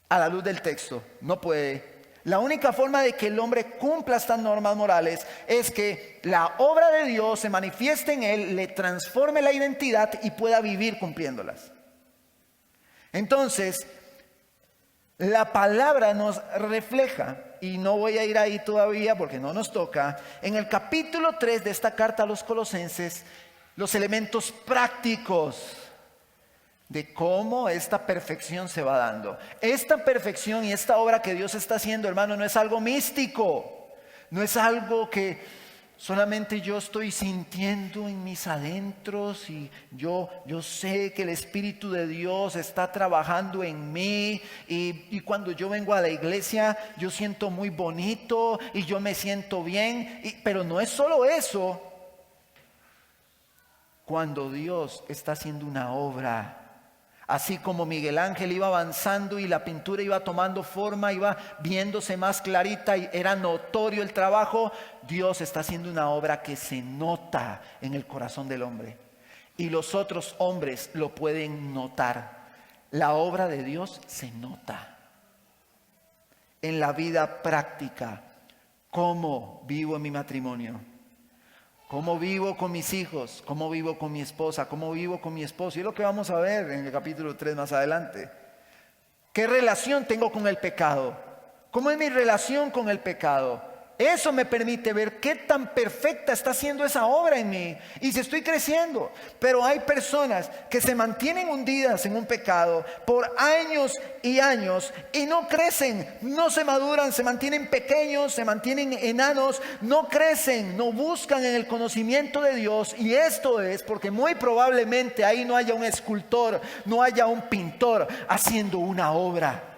Speaker 1: A la luz del texto, no puede. La única forma de que el hombre cumpla estas normas morales es que la obra de Dios se manifieste en él, le transforme la identidad y pueda vivir cumpliéndolas. Entonces, la palabra nos refleja, y no voy a ir ahí todavía porque no nos toca, en el capítulo 3 de esta carta a los Colosenses, los elementos prácticos de cómo esta perfección se va dando. Esta perfección y esta obra que Dios está haciendo, hermano, no es algo místico. No es algo que solamente yo estoy sintiendo en mis adentros y yo sé que el Espíritu de Dios está trabajando en mí y cuando yo vengo a la iglesia yo siento muy bonito y yo me siento bien. Pero no es solo eso. Cuando Dios está haciendo una obra, así como Miguel Ángel iba avanzando y la pintura iba tomando forma, iba viéndose más clarita y era notorio el trabajo, Dios está haciendo una obra que se nota en el corazón del hombre. Y los otros hombres lo pueden notar. La obra de Dios se nota en la vida práctica. ¿Cómo vivo en mi matrimonio? ¿Cómo vivo con mis hijos? ¿Cómo vivo con mi esposa? ¿Cómo vivo con mi esposo? Y es lo que vamos a ver en el capítulo 3 más adelante. ¿Qué relación tengo con el pecado? ¿Cómo es mi relación con el pecado? Eso me permite ver qué tan perfecta está siendo esa obra en mí y si estoy creciendo. Pero hay personas que se mantienen hundidas en un pecado por años y años y no crecen, no se maduran, se mantienen pequeños, se mantienen enanos, no crecen, no buscan en el conocimiento de Dios. Y esto es porque muy probablemente ahí no haya un escultor, no haya un pintor haciendo una obra,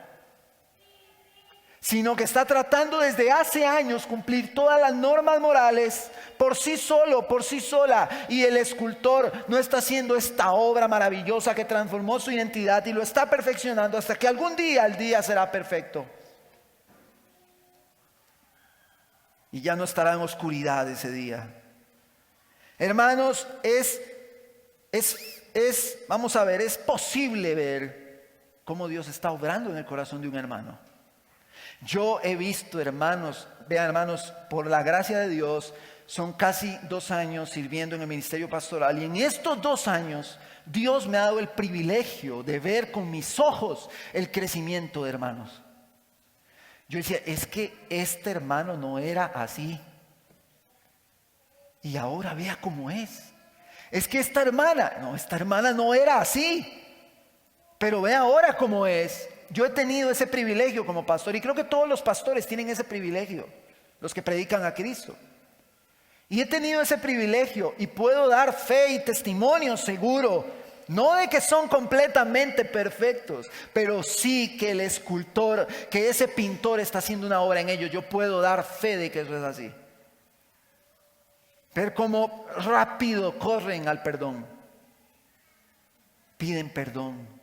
Speaker 1: sino que está tratando desde hace años cumplir todas las normas morales por sí solo, por sí sola. Y el escultor no está haciendo esta obra maravillosa que transformó su identidad y lo está perfeccionando hasta que algún día el día será perfecto. Y ya no estará en oscuridad ese día. Hermanos, vamos a ver, es posible ver cómo Dios está obrando en el corazón de un hermano. Yo he visto, hermanos, vean hermanos, por la gracia de Dios, son casi 2 años sirviendo en el ministerio pastoral y en estos 2 años Dios me ha dado el privilegio de ver con mis ojos el crecimiento de hermanos. Yo decía, es que este hermano no era así y ahora vea cómo es. Es que esta hermana no era así, pero vea ahora cómo es. Yo he tenido ese privilegio como pastor y creo que todos los pastores tienen ese privilegio, los que predican a Cristo. Y he tenido ese privilegio y puedo dar fe y testimonio seguro, no de que son completamente perfectos, pero sí que el escultor, que ese pintor está haciendo una obra en ellos. Yo puedo dar fe de que eso es así. Ver cómo rápido corren al perdón, piden perdón.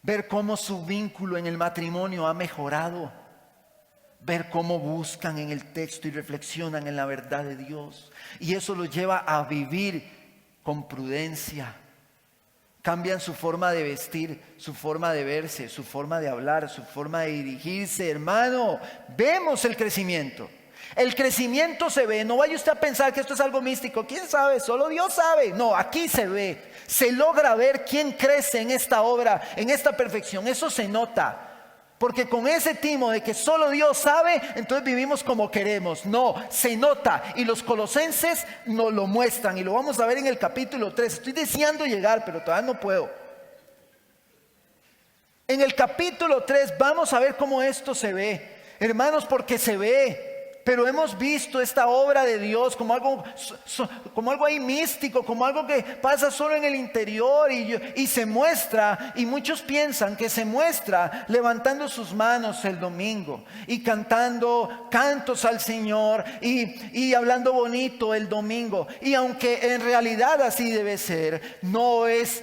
Speaker 1: Ver cómo su vínculo en el matrimonio ha mejorado. Ver cómo buscan en el texto y reflexionan en la verdad de Dios. Y eso los lleva a vivir con prudencia. Cambian su forma de vestir, su forma de verse, su forma de hablar, su forma de dirigirse. Hermano, vemos el crecimiento. El crecimiento se ve. No vaya usted a pensar que esto es algo místico. ¿Quién sabe? Solo Dios sabe. No, aquí se ve. Se logra ver quién crece en esta obra, en esta perfección. Eso se nota. Porque con ese timo de que solo Dios sabe, entonces vivimos como queremos. No, se nota. Y los colosenses nos lo muestran. Y lo vamos a ver en el capítulo 3. Estoy deseando llegar, pero todavía no puedo. En el capítulo 3 vamos a ver cómo esto se ve. Hermanos, porque se ve. Pero hemos visto esta obra de Dios como algo ahí místico, como algo que pasa solo en el interior y se muestra. Y muchos piensan que se muestra levantando sus manos el domingo y cantando cantos al Señor y hablando bonito el domingo. Y aunque en realidad así debe ser, no es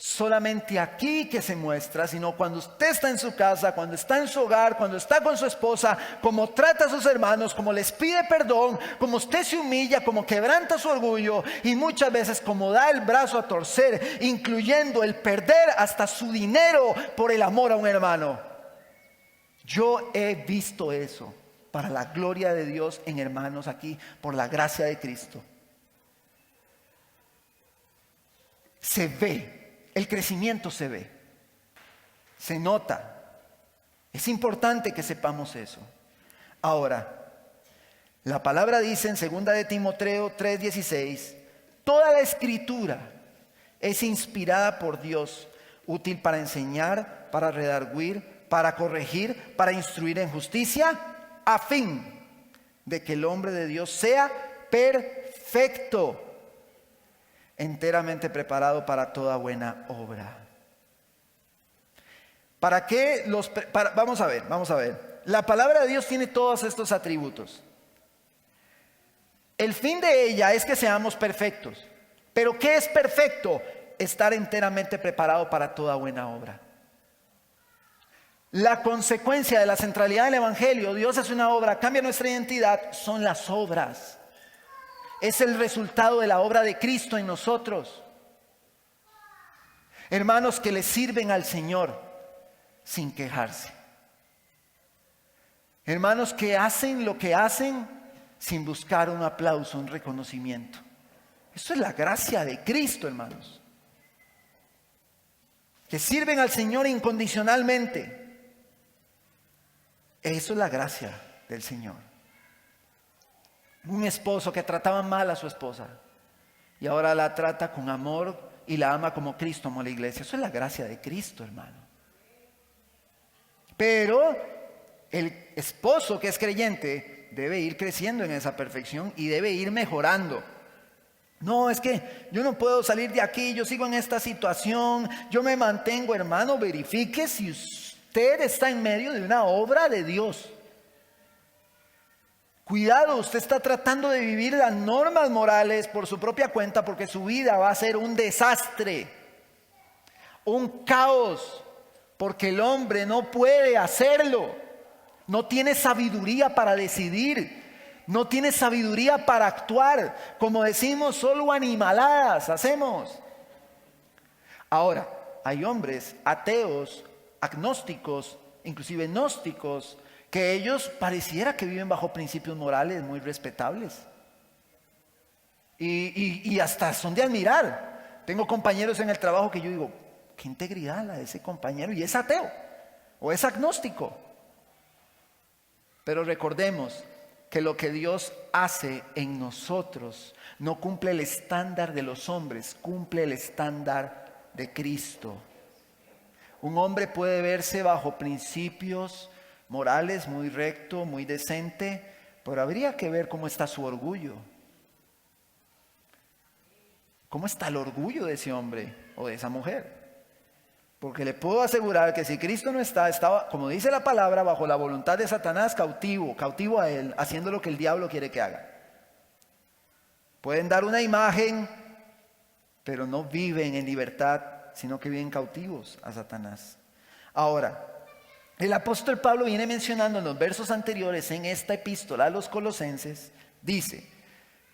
Speaker 1: solamente aquí que se muestra, sino cuando usted está en su casa, cuando está en su hogar, cuando está con su esposa, como trata a sus hermanos, como les pide perdón, como usted se humilla, como quebranta su orgullo y muchas veces como da el brazo a torcer, incluyendo el perder hasta su dinero por el amor a un hermano. Yo he visto eso para la gloria de Dios en hermanos aquí, por la gracia de Cristo. Se ve. El crecimiento se ve, se nota. Es importante que sepamos eso. Ahora, la palabra dice en 2 de Timoteo 3:16, toda la escritura es inspirada por Dios, útil para enseñar, para redarguir, para corregir, para instruir en justicia, a fin de que el hombre de Dios sea perfecto, enteramente preparado para toda buena obra. ¿Para qué vamos a ver. La palabra de Dios tiene todos estos atributos. El fin de ella es que seamos perfectos. ¿Pero qué es perfecto? Estar enteramente preparado para toda buena obra. La consecuencia de la centralidad del Evangelio, Dios es una obra, cambia nuestra identidad, son las obras. Es el resultado de la obra de Cristo en nosotros. Hermanos que le sirven al Señor sin quejarse. Hermanos que hacen lo que hacen sin buscar un aplauso, un reconocimiento. Eso es la gracia de Cristo, hermanos. Que sirven al Señor incondicionalmente. Eso es la gracia del Señor. Un esposo que trataba mal a su esposa y ahora la trata con amor y la ama como Cristo amó a la iglesia. Eso es la gracia de Cristo, hermano. Pero el esposo que es creyente debe ir creciendo en esa perfección y debe ir mejorando. No, es que yo no puedo salir de aquí, yo sigo en esta situación, yo me mantengo, hermano. Verifique si usted está en medio de una obra de Dios. Cuidado, usted está tratando de vivir las normas morales por su propia cuenta, porque su vida va a ser un desastre, un caos, porque el hombre no puede hacerlo. No tiene sabiduría para decidir, no tiene sabiduría para actuar. Como decimos, solo animaladas hacemos. Ahora, hay hombres ateos, agnósticos, inclusive gnósticos, que ellos pareciera que viven bajo principios morales muy respetables. Y hasta son de admirar. Tengo compañeros en el trabajo que yo digo, qué integridad la de ese compañero, y es ateo o es agnóstico. Pero recordemos que lo que Dios hace en nosotros no cumple el estándar de los hombres, cumple el estándar de Cristo. Un hombre puede verse bajo principios morales muy recto, muy decente, pero habría que ver cómo está su orgullo. ¿Cómo está el orgullo de ese hombre o de esa mujer? Porque le puedo asegurar que si Cristo no estaba, como dice la palabra, bajo la voluntad de Satanás, cautivo a él, haciendo lo que el diablo quiere que haga. Pueden dar una imagen, pero no viven en libertad, sino que viven cautivos a Satanás. Ahora, el apóstol Pablo viene mencionando en los versos anteriores en esta epístola a los Colosenses, dice,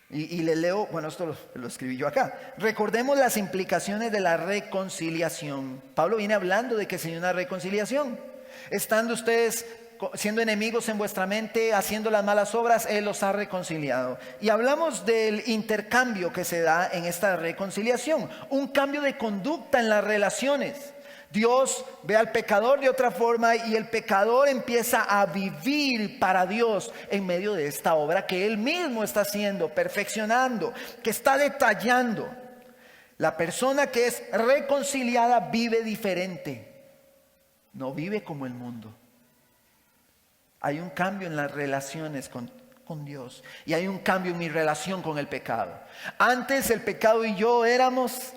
Speaker 1: y le leo, bueno, esto lo escribí yo acá. Recordemos las implicaciones de la reconciliación. Pablo viene hablando de que sería una reconciliación. Estando ustedes siendo enemigos en vuestra mente, haciendo las malas obras, Él los ha reconciliado. Y hablamos del intercambio que se da en esta reconciliación. Un cambio de conducta en las relaciones. Dios ve al pecador de otra forma y el pecador empieza a vivir para Dios en medio de esta obra que Él mismo está haciendo, perfeccionando, que está detallando. La persona que es reconciliada vive diferente, no vive como el mundo. Hay un cambio en las relaciones con Dios y hay un cambio en mi relación con el pecado. Antes el pecado y yo éramos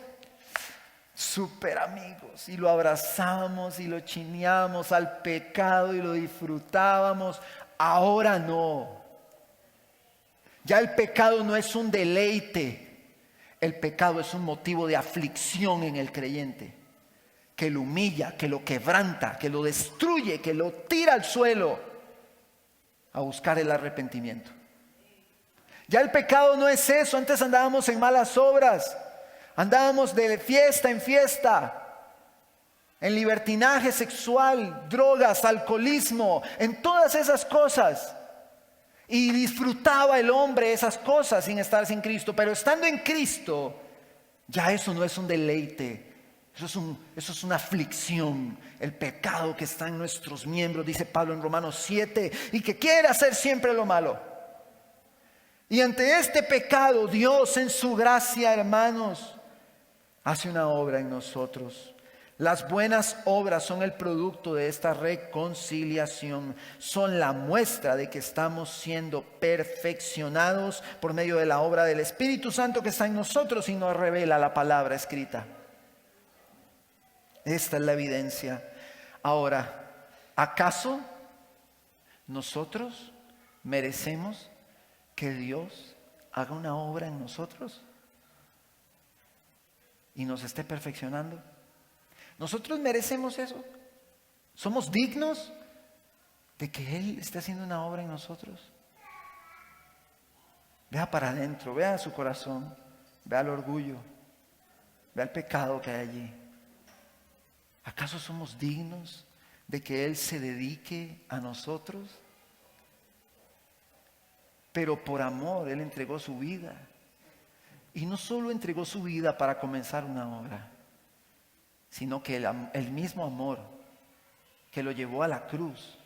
Speaker 1: súper amigos y lo abrazábamos y lo chineábamos al pecado y lo disfrutábamos. Ahora no. Ya el pecado no es un deleite. El pecado es un motivo de aflicción en el creyente, que lo humilla, que lo quebranta, que lo destruye, que lo tira al suelo a buscar el arrepentimiento. Ya el pecado no es eso. Antes andábamos en malas obras, andábamos de fiesta en fiesta, en libertinaje sexual, drogas, alcoholismo, en todas esas cosas. Y disfrutaba el hombre esas cosas sin estar sin Cristo. Pero estando en Cristo, ya eso no es un deleite. Eso es una aflicción. El pecado que está en nuestros miembros, dice Pablo en Romanos 7, y que quiere hacer siempre lo malo. Y ante este pecado, Dios en su gracia, hermanos, hace una obra en nosotros. Las buenas obras son el producto de esta reconciliación. Son la muestra de que estamos siendo perfeccionados por medio de la obra del Espíritu Santo que está en nosotros y nos revela la palabra escrita. Esta es la evidencia. Ahora, ¿acaso nosotros merecemos que Dios haga una obra en nosotros y nos esté perfeccionando? ¿Nosotros merecemos eso? ¿Somos dignos de que Él esté haciendo una obra en nosotros? Vea para adentro, vea su corazón, vea el orgullo, vea el pecado que hay allí. ¿Acaso somos dignos de que Él se dedique a nosotros? Pero por amor Él entregó su vida. Y no solo entregó su vida para comenzar una obra, sino que el mismo amor que lo llevó a la cruz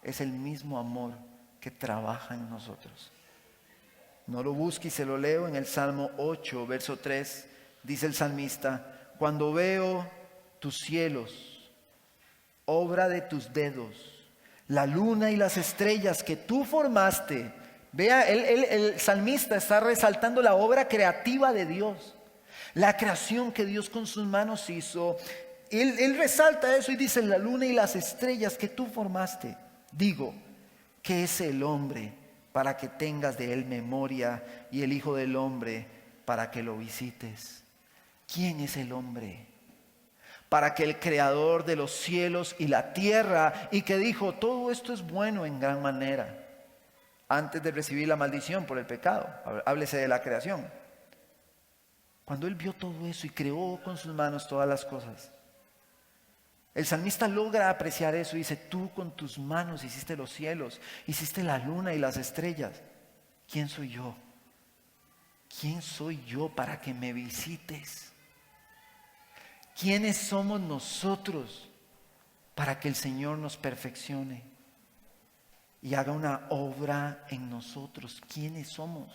Speaker 1: es el mismo amor que trabaja en nosotros. No lo busque y se lo leo en el Salmo 8, verso 3. Dice el salmista: cuando veo tus cielos, obra de tus dedos, la luna y las estrellas que tú formaste. Vea, el salmista está resaltando la obra creativa de Dios, la creación que Dios con sus manos hizo. Él resalta eso y dice: la luna y las estrellas que tú formaste. Digo, ¿qué es el hombre para que tengas de él memoria, y el hijo del hombre para que lo visites? ¿Quién es el hombre? Para que el creador de los cielos y la tierra, y que dijo: todo esto es bueno en gran manera, antes de recibir la maldición por el pecado. Háblese de la creación. Cuando Él vio todo eso y creó con sus manos todas las cosas, el salmista logra apreciar eso y dice: tú con tus manos hiciste los cielos, hiciste la luna y las estrellas. ¿Quién soy yo? ¿Quién soy yo para que me visites? ¿Quiénes somos nosotros para que el Señor nos perfeccione y haga una obra en nosotros? ¿Quiénes somos?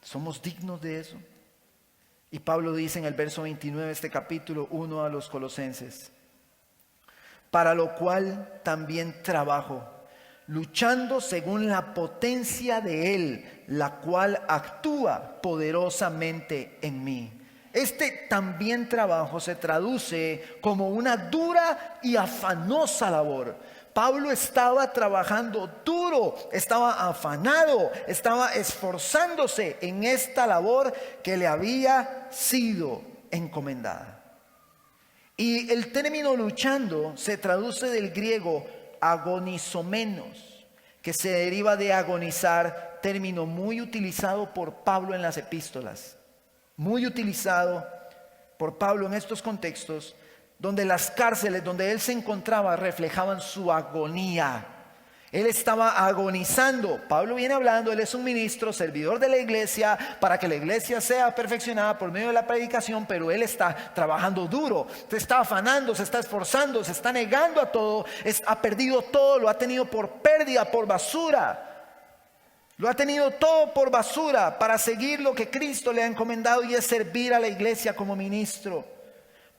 Speaker 1: ¿Somos dignos de eso? Y Pablo dice en el verso 29 de este capítulo 1 a los Colosenses: para lo cual también trabajo, luchando según la potencia de Él, la cual actúa poderosamente en mí. Este también trabajo se traduce como una dura y afanosa labor. Pablo estaba trabajando duro, estaba afanado, estaba esforzándose en esta labor que le había sido encomendada. Y el término luchando se traduce del griego agonizomenos, que se deriva de agonizar, término muy utilizado por Pablo en las epístolas, muy utilizado por Pablo en estos contextos, donde las cárceles donde él se encontraba reflejaban su agonía. Él estaba agonizando. Pablo viene hablando, él es un ministro, servidor de la iglesia, para que la iglesia sea perfeccionada por medio de la predicación, pero él está trabajando duro, se está afanando, se está esforzando, se está negando a todo, ha perdido todo, lo ha tenido por pérdida, por basura. Lo ha tenido todo por basura para seguir lo que Cristo le ha encomendado, y es servir a la iglesia como ministro.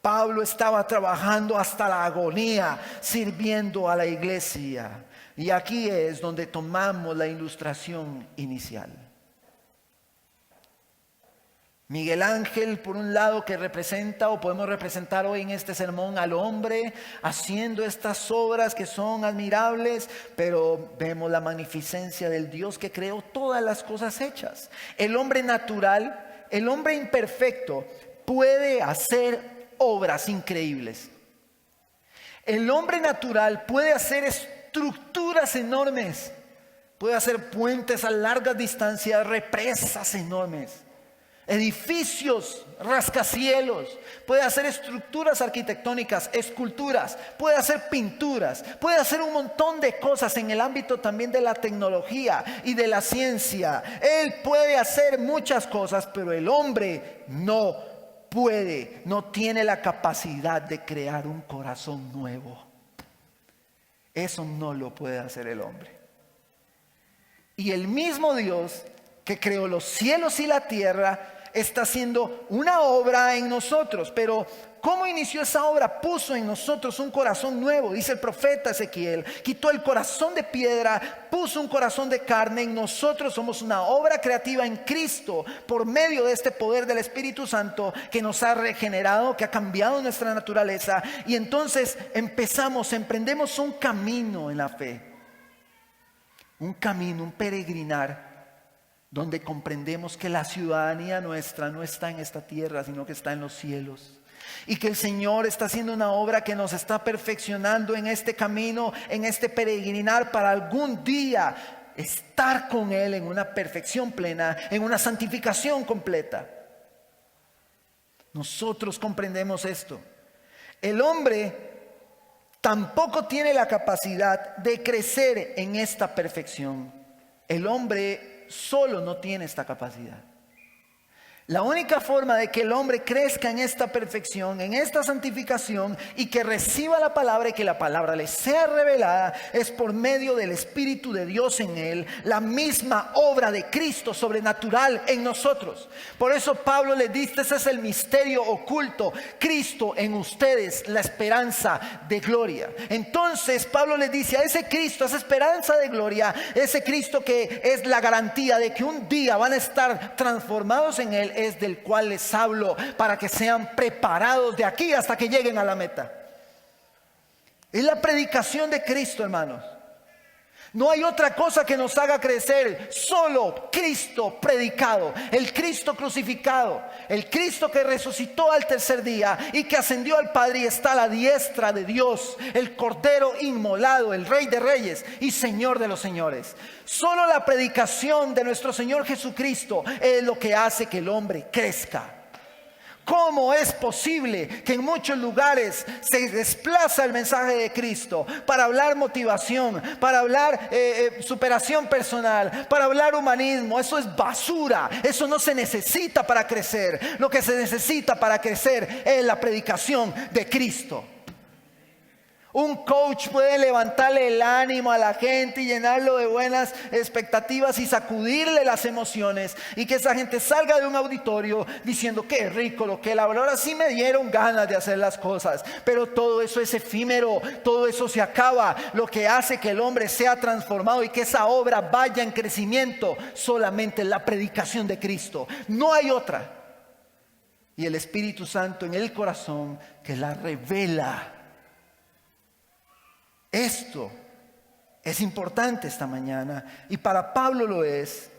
Speaker 1: Pablo estaba trabajando hasta la agonía, sirviendo a la iglesia. Y aquí es donde tomamos la ilustración inicial. Miguel Ángel, por un lado, que representa, o podemos representar hoy en este sermón, al hombre haciendo estas obras que son admirables, pero vemos la magnificencia del Dios que creó todas las cosas hechas. El hombre natural, el hombre imperfecto, puede hacer obras increíbles. El hombre natural puede hacer estructuras enormes, puede hacer puentes a largas distancias, represas enormes, edificios, rascacielos, puede hacer estructuras arquitectónicas, esculturas, puede hacer pinturas, puede hacer un montón de cosas en el ámbito también de la tecnología y de la ciencia. Él puede hacer muchas cosas, pero el hombre no puede, no tiene la capacidad de crear un corazón nuevo. Eso no lo puede hacer el hombre. Y el mismo Dios que creó los cielos y la tierra, está haciendo una obra en nosotros. Pero ¿cómo inició esa obra? Puso en nosotros un corazón nuevo, dice el profeta Ezequiel. Quitó el corazón de piedra, puso un corazón de carne. En nosotros somos una obra creativa en Cristo por medio de este poder del Espíritu Santo que nos ha regenerado, que ha cambiado nuestra naturaleza. Y entonces emprendemos un camino en la fe. Un camino, un peregrinar, donde comprendemos que la ciudadanía nuestra no está en esta tierra, sino que está en los cielos. Y que el Señor está haciendo una obra que nos está perfeccionando en este camino, en este peregrinar, para algún día estar con Él en una perfección plena, en una santificación completa. Nosotros comprendemos esto. El hombre tampoco tiene la capacidad de crecer en esta perfección. El hombre solo no tiene esta capacidad. La única forma de que el hombre crezca en esta perfección, en esta santificación, y que reciba la palabra y que la palabra le sea revelada, es por medio del Espíritu de Dios en él, la misma obra de Cristo sobrenatural en nosotros. Por eso Pablo le dice: ese es el misterio oculto, Cristo en ustedes, la esperanza de gloria. Entonces Pablo le dice a ese Cristo, esa esperanza de gloria, ese Cristo que es la garantía de que un día van a estar transformados en él, es del cual les hablo, para que sean preparados de aquí hasta que lleguen a la meta. Es la predicación de Cristo, hermanos. No hay otra cosa que nos haga crecer, solo Cristo predicado, el Cristo crucificado, el Cristo que resucitó al tercer día y que ascendió al Padre y está a la diestra de Dios, el Cordero inmolado, el Rey de Reyes y Señor de los señores. Solo la predicación de nuestro Señor Jesucristo es lo que hace que el hombre crezca. ¿Cómo es posible que en muchos lugares se desplaza el mensaje de Cristo para hablar motivación, para hablar superación personal, para hablar humanismo? Eso es basura, eso no se necesita para crecer. Lo que se necesita para crecer es la predicación de Cristo. Un coach puede levantarle el ánimo a la gente y llenarlo de buenas expectativas y sacudirle las emociones, y que esa gente salga de un auditorio diciendo: qué rico lo que él habló, ahora sí me dieron ganas de hacer las cosas. Pero todo eso es efímero, todo eso se acaba. Lo que hace que el hombre sea transformado y que esa obra vaya en crecimiento, solamente la predicación de Cristo, no hay otra. Y el Espíritu Santo en el corazón que la revela. Esto es importante esta mañana, y para Pablo lo es.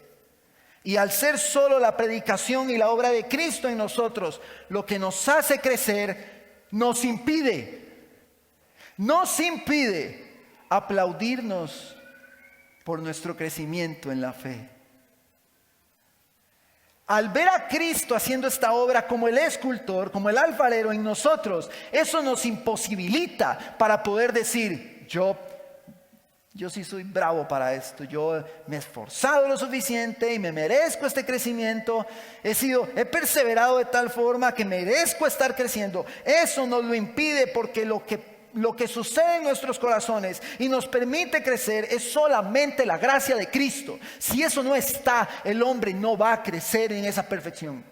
Speaker 1: Y al ser solo la predicación y la obra de Cristo en nosotros lo que nos hace crecer, nos impide aplaudirnos por nuestro crecimiento en la fe. Al ver a Cristo haciendo esta obra como el escultor, como el alfarero en nosotros, eso nos imposibilita para poder decir: yo sí soy bravo para esto, yo me he esforzado lo suficiente y me merezco este crecimiento, he perseverado de tal forma que merezco estar creciendo. Eso nos lo impide, porque lo que sucede en nuestros corazones y nos permite crecer es solamente la gracia de Cristo. Si eso no está, el hombre no va a crecer en esa perfección,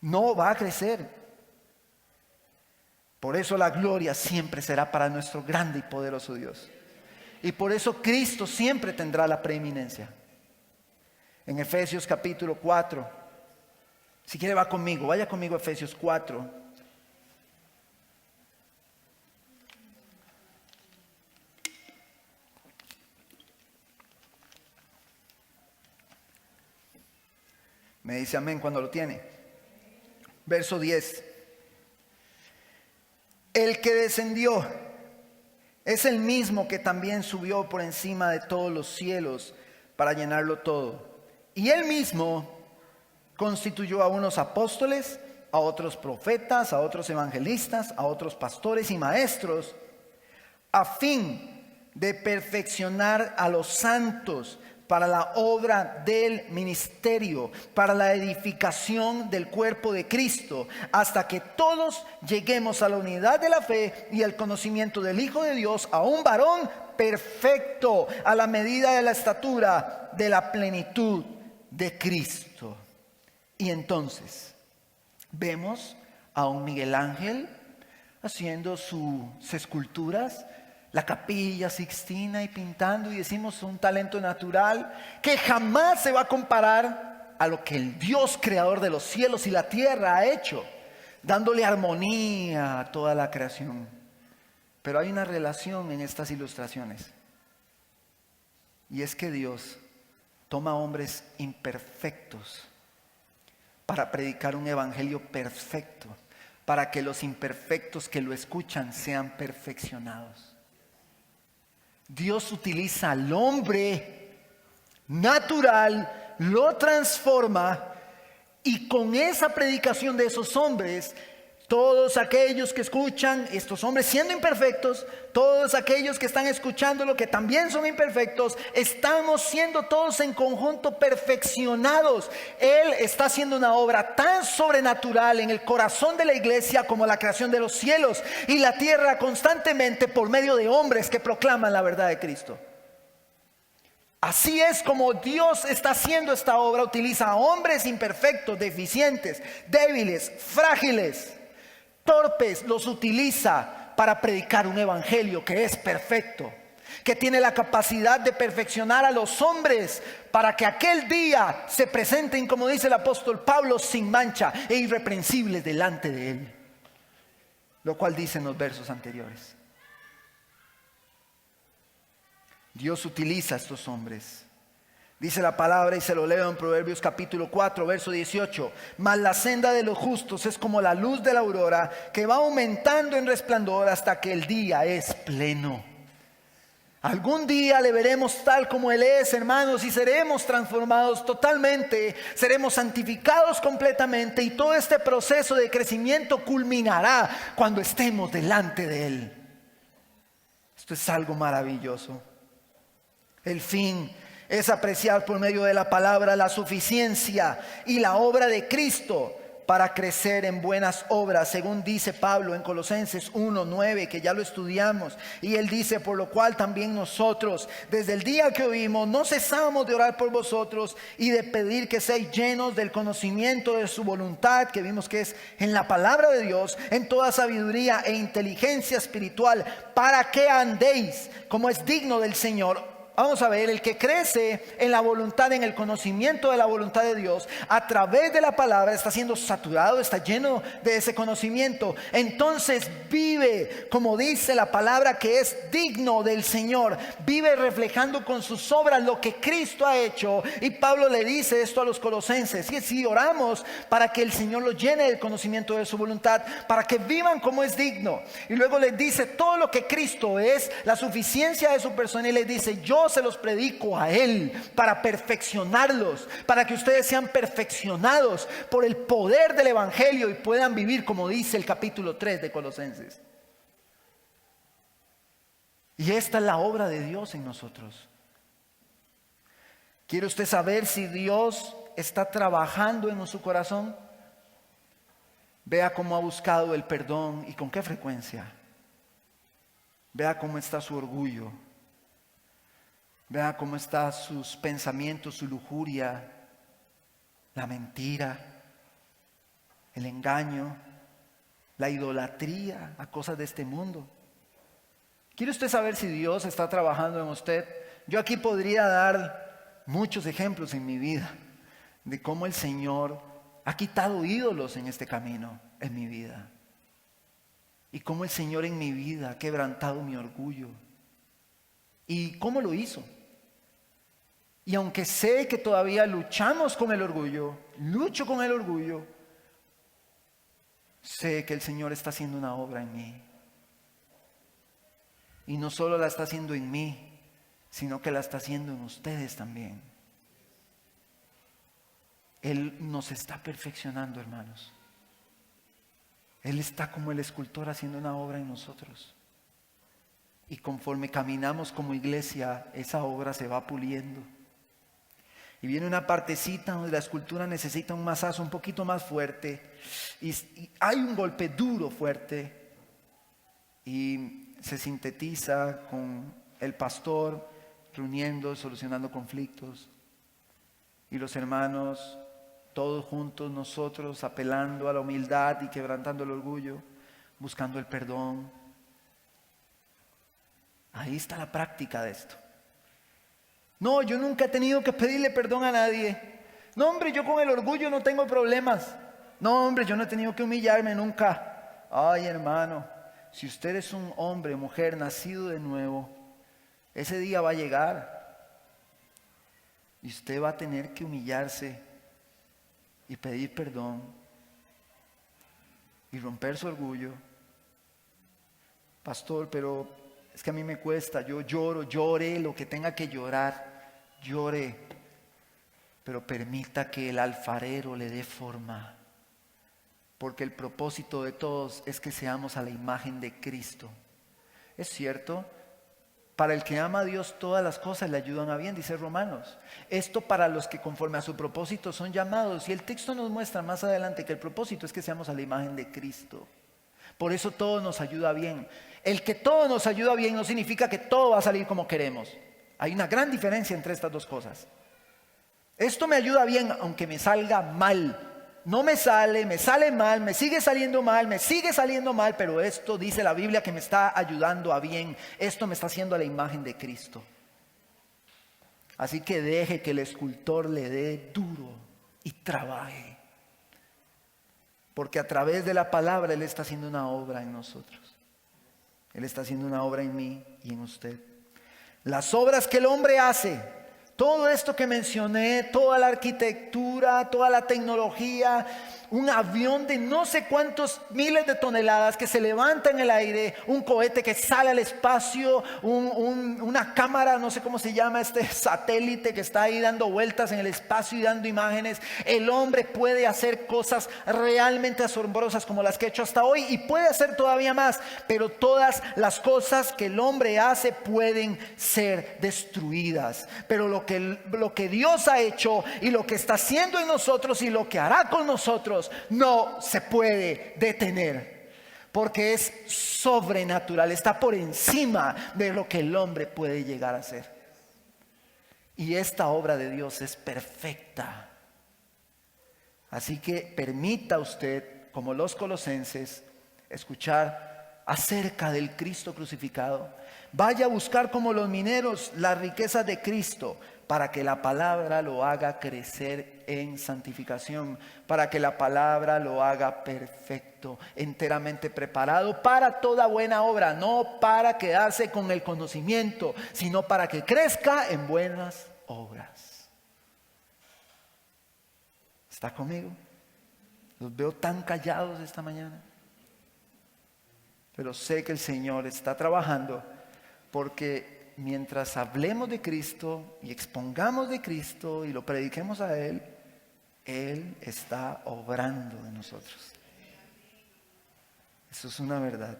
Speaker 1: no va a crecer. Por eso la gloria siempre será para nuestro grande y poderoso Dios. Y por eso Cristo siempre tendrá la preeminencia. En Efesios capítulo 4, si quiere vaya conmigo a Efesios 4. Me dice amén cuando lo tiene. Verso 10. El que descendió es el mismo que también subió por encima de todos los cielos para llenarlo todo. Y él mismo constituyó a unos apóstoles, a otros profetas, a otros evangelistas, a otros pastores y maestros, a fin de perfeccionar a los santos para la obra del ministerio, para la edificación del cuerpo de Cristo, hasta que todos lleguemos a la unidad de la fe y al conocimiento del Hijo de Dios, a un varón perfecto, a la medida de la estatura de la plenitud de Cristo. Y entonces vemos a un Miguel Ángel haciendo sus esculturas, la Capilla Sixtina, y pintando, y decimos un talento natural que jamás se va a comparar a lo que el Dios creador de los cielos y la tierra ha hecho, dándole armonía a toda la creación. Pero hay una relación en estas ilustraciones, y es que Dios toma hombres imperfectos para predicar un evangelio perfecto, para que los imperfectos que lo escuchan sean perfeccionados. Dios utiliza al hombre natural, lo transforma, y con esa predicación de esos hombres, todos aquellos que escuchan, estos hombres siendo imperfectos, todos aquellos que están escuchándolo, que también son imperfectos, estamos siendo todos en conjunto perfeccionados. Él está haciendo una obra tan sobrenatural en el corazón de la iglesia como la creación de los cielos y la tierra constantemente por medio de hombres que proclaman la verdad de Cristo. Así es como Dios está haciendo esta obra. Utiliza a hombres imperfectos, deficientes, débiles, frágiles, torpes, los utiliza para predicar un evangelio que es perfecto, que tiene la capacidad de perfeccionar a los hombres para que aquel día se presenten, como dice el apóstol Pablo, sin mancha e irreprensibles delante de él, lo cual dice en los versos anteriores. Dios utiliza a estos hombres. Dice la palabra, y se lo leo en Proverbios capítulo 4, verso 18. Mas la senda de los justos es como la luz de la aurora, que va aumentando en resplandor hasta que el día es pleno. Algún día le veremos tal como Él es, hermanos, y seremos transformados totalmente, seremos santificados completamente, y todo este proceso de crecimiento culminará cuando estemos delante de Él. Esto es algo maravilloso. El fin es apreciar por medio de la palabra la suficiencia y la obra de Cristo para crecer en buenas obras, según dice Pablo en Colosenses 1:9, que ya lo estudiamos. Y él dice: por lo cual también nosotros, desde el día que oímos, no cesamos de orar por vosotros y de pedir que seáis llenos del conocimiento de su voluntad, que vimos que es en la palabra de Dios, en toda sabiduría e inteligencia espiritual, para que andéis como es digno del Señor. Vamos a ver, el que crece en la voluntad, en el conocimiento de la voluntad de Dios, a través de la palabra, está siendo saturado, está lleno de ese conocimiento. Entonces vive, como dice la palabra, que es digno del Señor. Vive reflejando con sus obras lo que Cristo ha hecho. Y Pablo le dice esto a los colosenses. Y si oramos para que el Señor los llene del conocimiento de su voluntad, para que vivan como es digno. Y luego les dice todo lo que Cristo es, la suficiencia de su persona, y les dice: yo se los predico a Él para perfeccionarlos, para que ustedes sean perfeccionados por el poder del evangelio y puedan vivir como dice el capítulo 3 de Colosenses. Y esta es la obra de Dios en nosotros. ¿Quiere usted saber si Dios está trabajando en su corazón? Vea cómo ha buscado el perdón y con qué frecuencia. Vea cómo está su orgullo. Vea cómo están sus pensamientos, su lujuria, la mentira, el engaño, la idolatría a cosas de este mundo. ¿Quiere usted saber si Dios está trabajando en usted? Yo aquí podría dar muchos ejemplos en mi vida de cómo el Señor ha quitado ídolos en este camino, en mi vida. Y cómo el Señor en mi vida ha quebrantado mi orgullo. ¿Y cómo lo hizo? Y aunque sé que todavía luchamos con el orgullo, lucho con el orgullo, sé que el Señor está haciendo una obra en mí. Y no solo la está haciendo en mí, sino que la está haciendo en ustedes también. Él nos está perfeccionando, hermanos. Él está como el escultor haciendo una obra en nosotros. Y conforme caminamos como iglesia, esa obra se va puliendo. Y viene una partecita donde la escultura necesita un masazo un poquito más fuerte. Y hay un golpe duro, fuerte. Y se sintetiza con el pastor reuniendo, solucionando conflictos. Y los hermanos todos juntos nosotros apelando a la humildad y quebrantando el orgullo, buscando el perdón. Ahí está la práctica de esto. No, yo nunca he tenido que pedirle perdón a nadie. No, hombre, yo con el orgullo no tengo problemas. No, hombre, yo no he tenido que humillarme nunca. Ay, hermano, si usted es un hombre o mujer nacido de nuevo, ese día va a llegar y usted va a tener que humillarse y pedir perdón y romper su orgullo. Pastor, pero es que a mí me cuesta, yo lloro, llore lo que tenga que llorar, llore, pero permita que el alfarero le dé forma, porque el propósito de todos es que seamos a la imagen de Cristo. Es cierto, para el que ama a Dios todas las cosas le ayudan a bien, dice Romanos. Esto para los que conforme a su propósito son llamados, y el texto nos muestra más adelante que el propósito es que seamos a la imagen de Cristo. Por eso todo nos ayuda bien. El que todo nos ayuda bien no significa que todo va a salir como queremos. Hay una gran diferencia entre estas dos cosas. Esto me ayuda bien aunque me salga mal. No me sale mal, me sigue saliendo mal, pero esto dice la Biblia que me está ayudando a bien. Esto me está haciendo a la imagen de Cristo. Así que deje que el escultor le dé duro y trabaje. Porque a través de la palabra Él está haciendo una obra en nosotros. Él está haciendo una obra en mí y en usted. Las obras que el hombre hace, todo esto que mencioné, toda la arquitectura, toda la tecnología, un avión de no sé cuántos miles de toneladas que se levanta en el aire, un cohete que sale al espacio, una cámara, no sé cómo se llama este satélite que está ahí dando vueltas en el espacio y dando imágenes. El hombre puede hacer cosas realmente asombrosas como las que ha hecho hasta hoy y puede hacer todavía más, pero todas las cosas que el hombre hace pueden ser destruidas. Pero lo que Dios ha hecho y lo que está haciendo en nosotros y lo que hará con nosotros no se puede detener, porque es sobrenatural, está por encima de lo que el hombre puede llegar a hacer. Y esta obra de Dios es perfecta. Así que permita usted, como los colosenses, escuchar acerca del Cristo crucificado. Vaya a buscar como los mineros las riquezas de Cristo, para que la palabra lo haga crecer en santificación, para que la palabra lo haga perfecto, enteramente preparado para toda buena obra, no para quedarse con el conocimiento, sino para que crezca en buenas obras. ¿Está conmigo? Los veo tan callados esta mañana, pero sé que el Señor está trabajando, porque mientras hablemos de Cristo y expongamos de Cristo y lo prediquemos a Él, Él está obrando en nosotros. Eso es una verdad.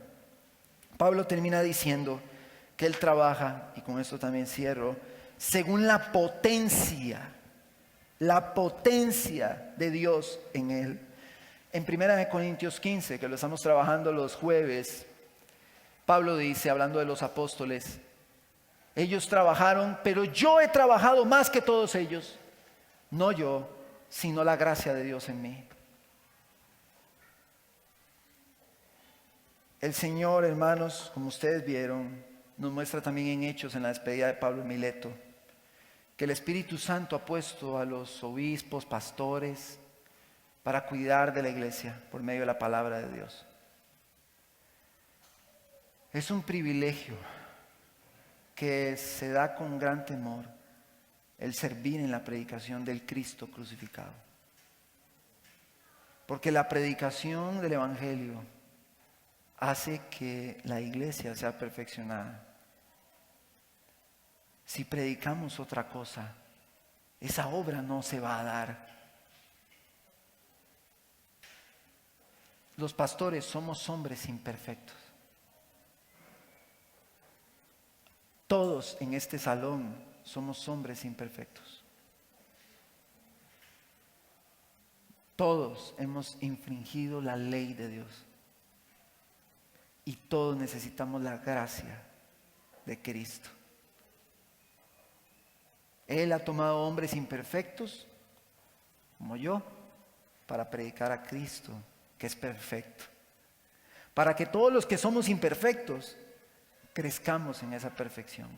Speaker 1: Pablo termina diciendo que Él trabaja, y con esto también cierro, según la potencia de Dios en Él. En 1 Corintios 15, que lo estamos trabajando los jueves, Pablo dice, hablando de los apóstoles: ellos trabajaron, pero yo he trabajado más que todos ellos. No yo, sino la gracia de Dios en mí. El Señor, hermanos, como ustedes vieron, nos muestra también en Hechos, en la despedida de Pablo en Mileto, que el Espíritu Santo ha puesto a los obispos, pastores, para cuidar de la iglesia por medio de la palabra de Dios. Es un privilegio que se da con gran temor el servir en la predicación del Cristo crucificado. Porque la predicación del Evangelio hace que la iglesia sea perfeccionada. Si predicamos otra cosa, esa obra no se va a dar. Los pastores somos hombres imperfectos. Todos en este salón somos hombres imperfectos. Todos hemos infringido la ley de Dios. Y todos necesitamos la gracia de Cristo. Él ha tomado hombres imperfectos, como yo, para predicar a Cristo, que es perfecto. Para que todos los que somos imperfectos crezcamos en esa perfección.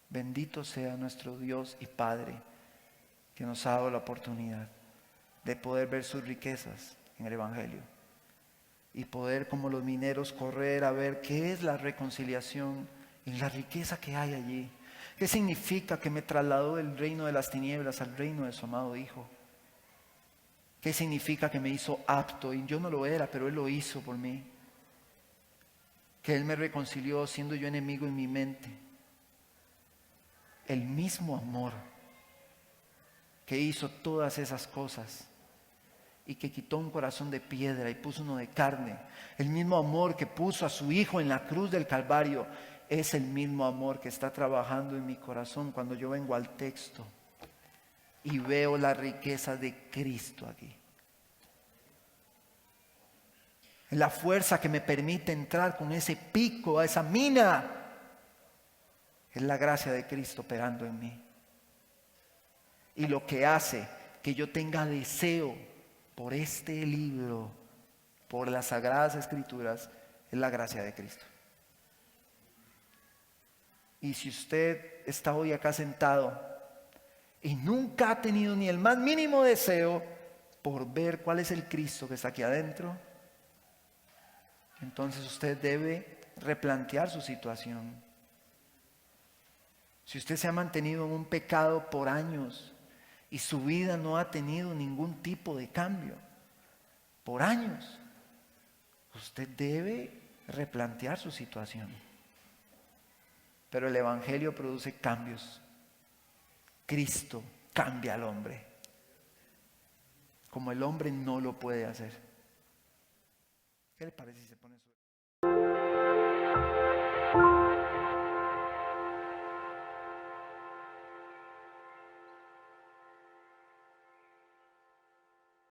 Speaker 1: Bendito sea nuestro Dios y Padre, que nos ha dado la oportunidad de poder ver sus riquezas en el Evangelio y poder, como los mineros, correr a ver qué es la reconciliación en la riqueza que hay allí. ¿Qué significa que me trasladó del reino de las tinieblas al reino de su amado Hijo? ¿Qué significa que me hizo apto? Y yo no lo era, pero Él lo hizo por mí. Que Él me reconcilió siendo yo enemigo en mi mente. El mismo amor que hizo todas esas cosas y que quitó un corazón de piedra y puso uno de carne. El mismo amor que puso a su Hijo en la cruz del Calvario es el mismo amor que está trabajando en mi corazón cuando yo vengo al texto y veo la riqueza de Cristo aquí. La fuerza que me permite entrar con ese pico a esa mina es la gracia de Cristo operando en mí. Y lo que hace que yo tenga deseo por este libro, por las Sagradas Escrituras, es la gracia de Cristo. Y si usted está hoy acá sentado y nunca ha tenido ni el más mínimo deseo por ver cuál es el Cristo que está aquí adentro, entonces usted debe replantear su situación. Si usted se ha mantenido en un pecado por años y su vida no ha tenido ningún tipo de cambio, por años, usted debe replantear su situación. Pero el Evangelio produce cambios. Cristo cambia al hombre, como el hombre no lo puede hacer. ¿Qué le parece si se pone su...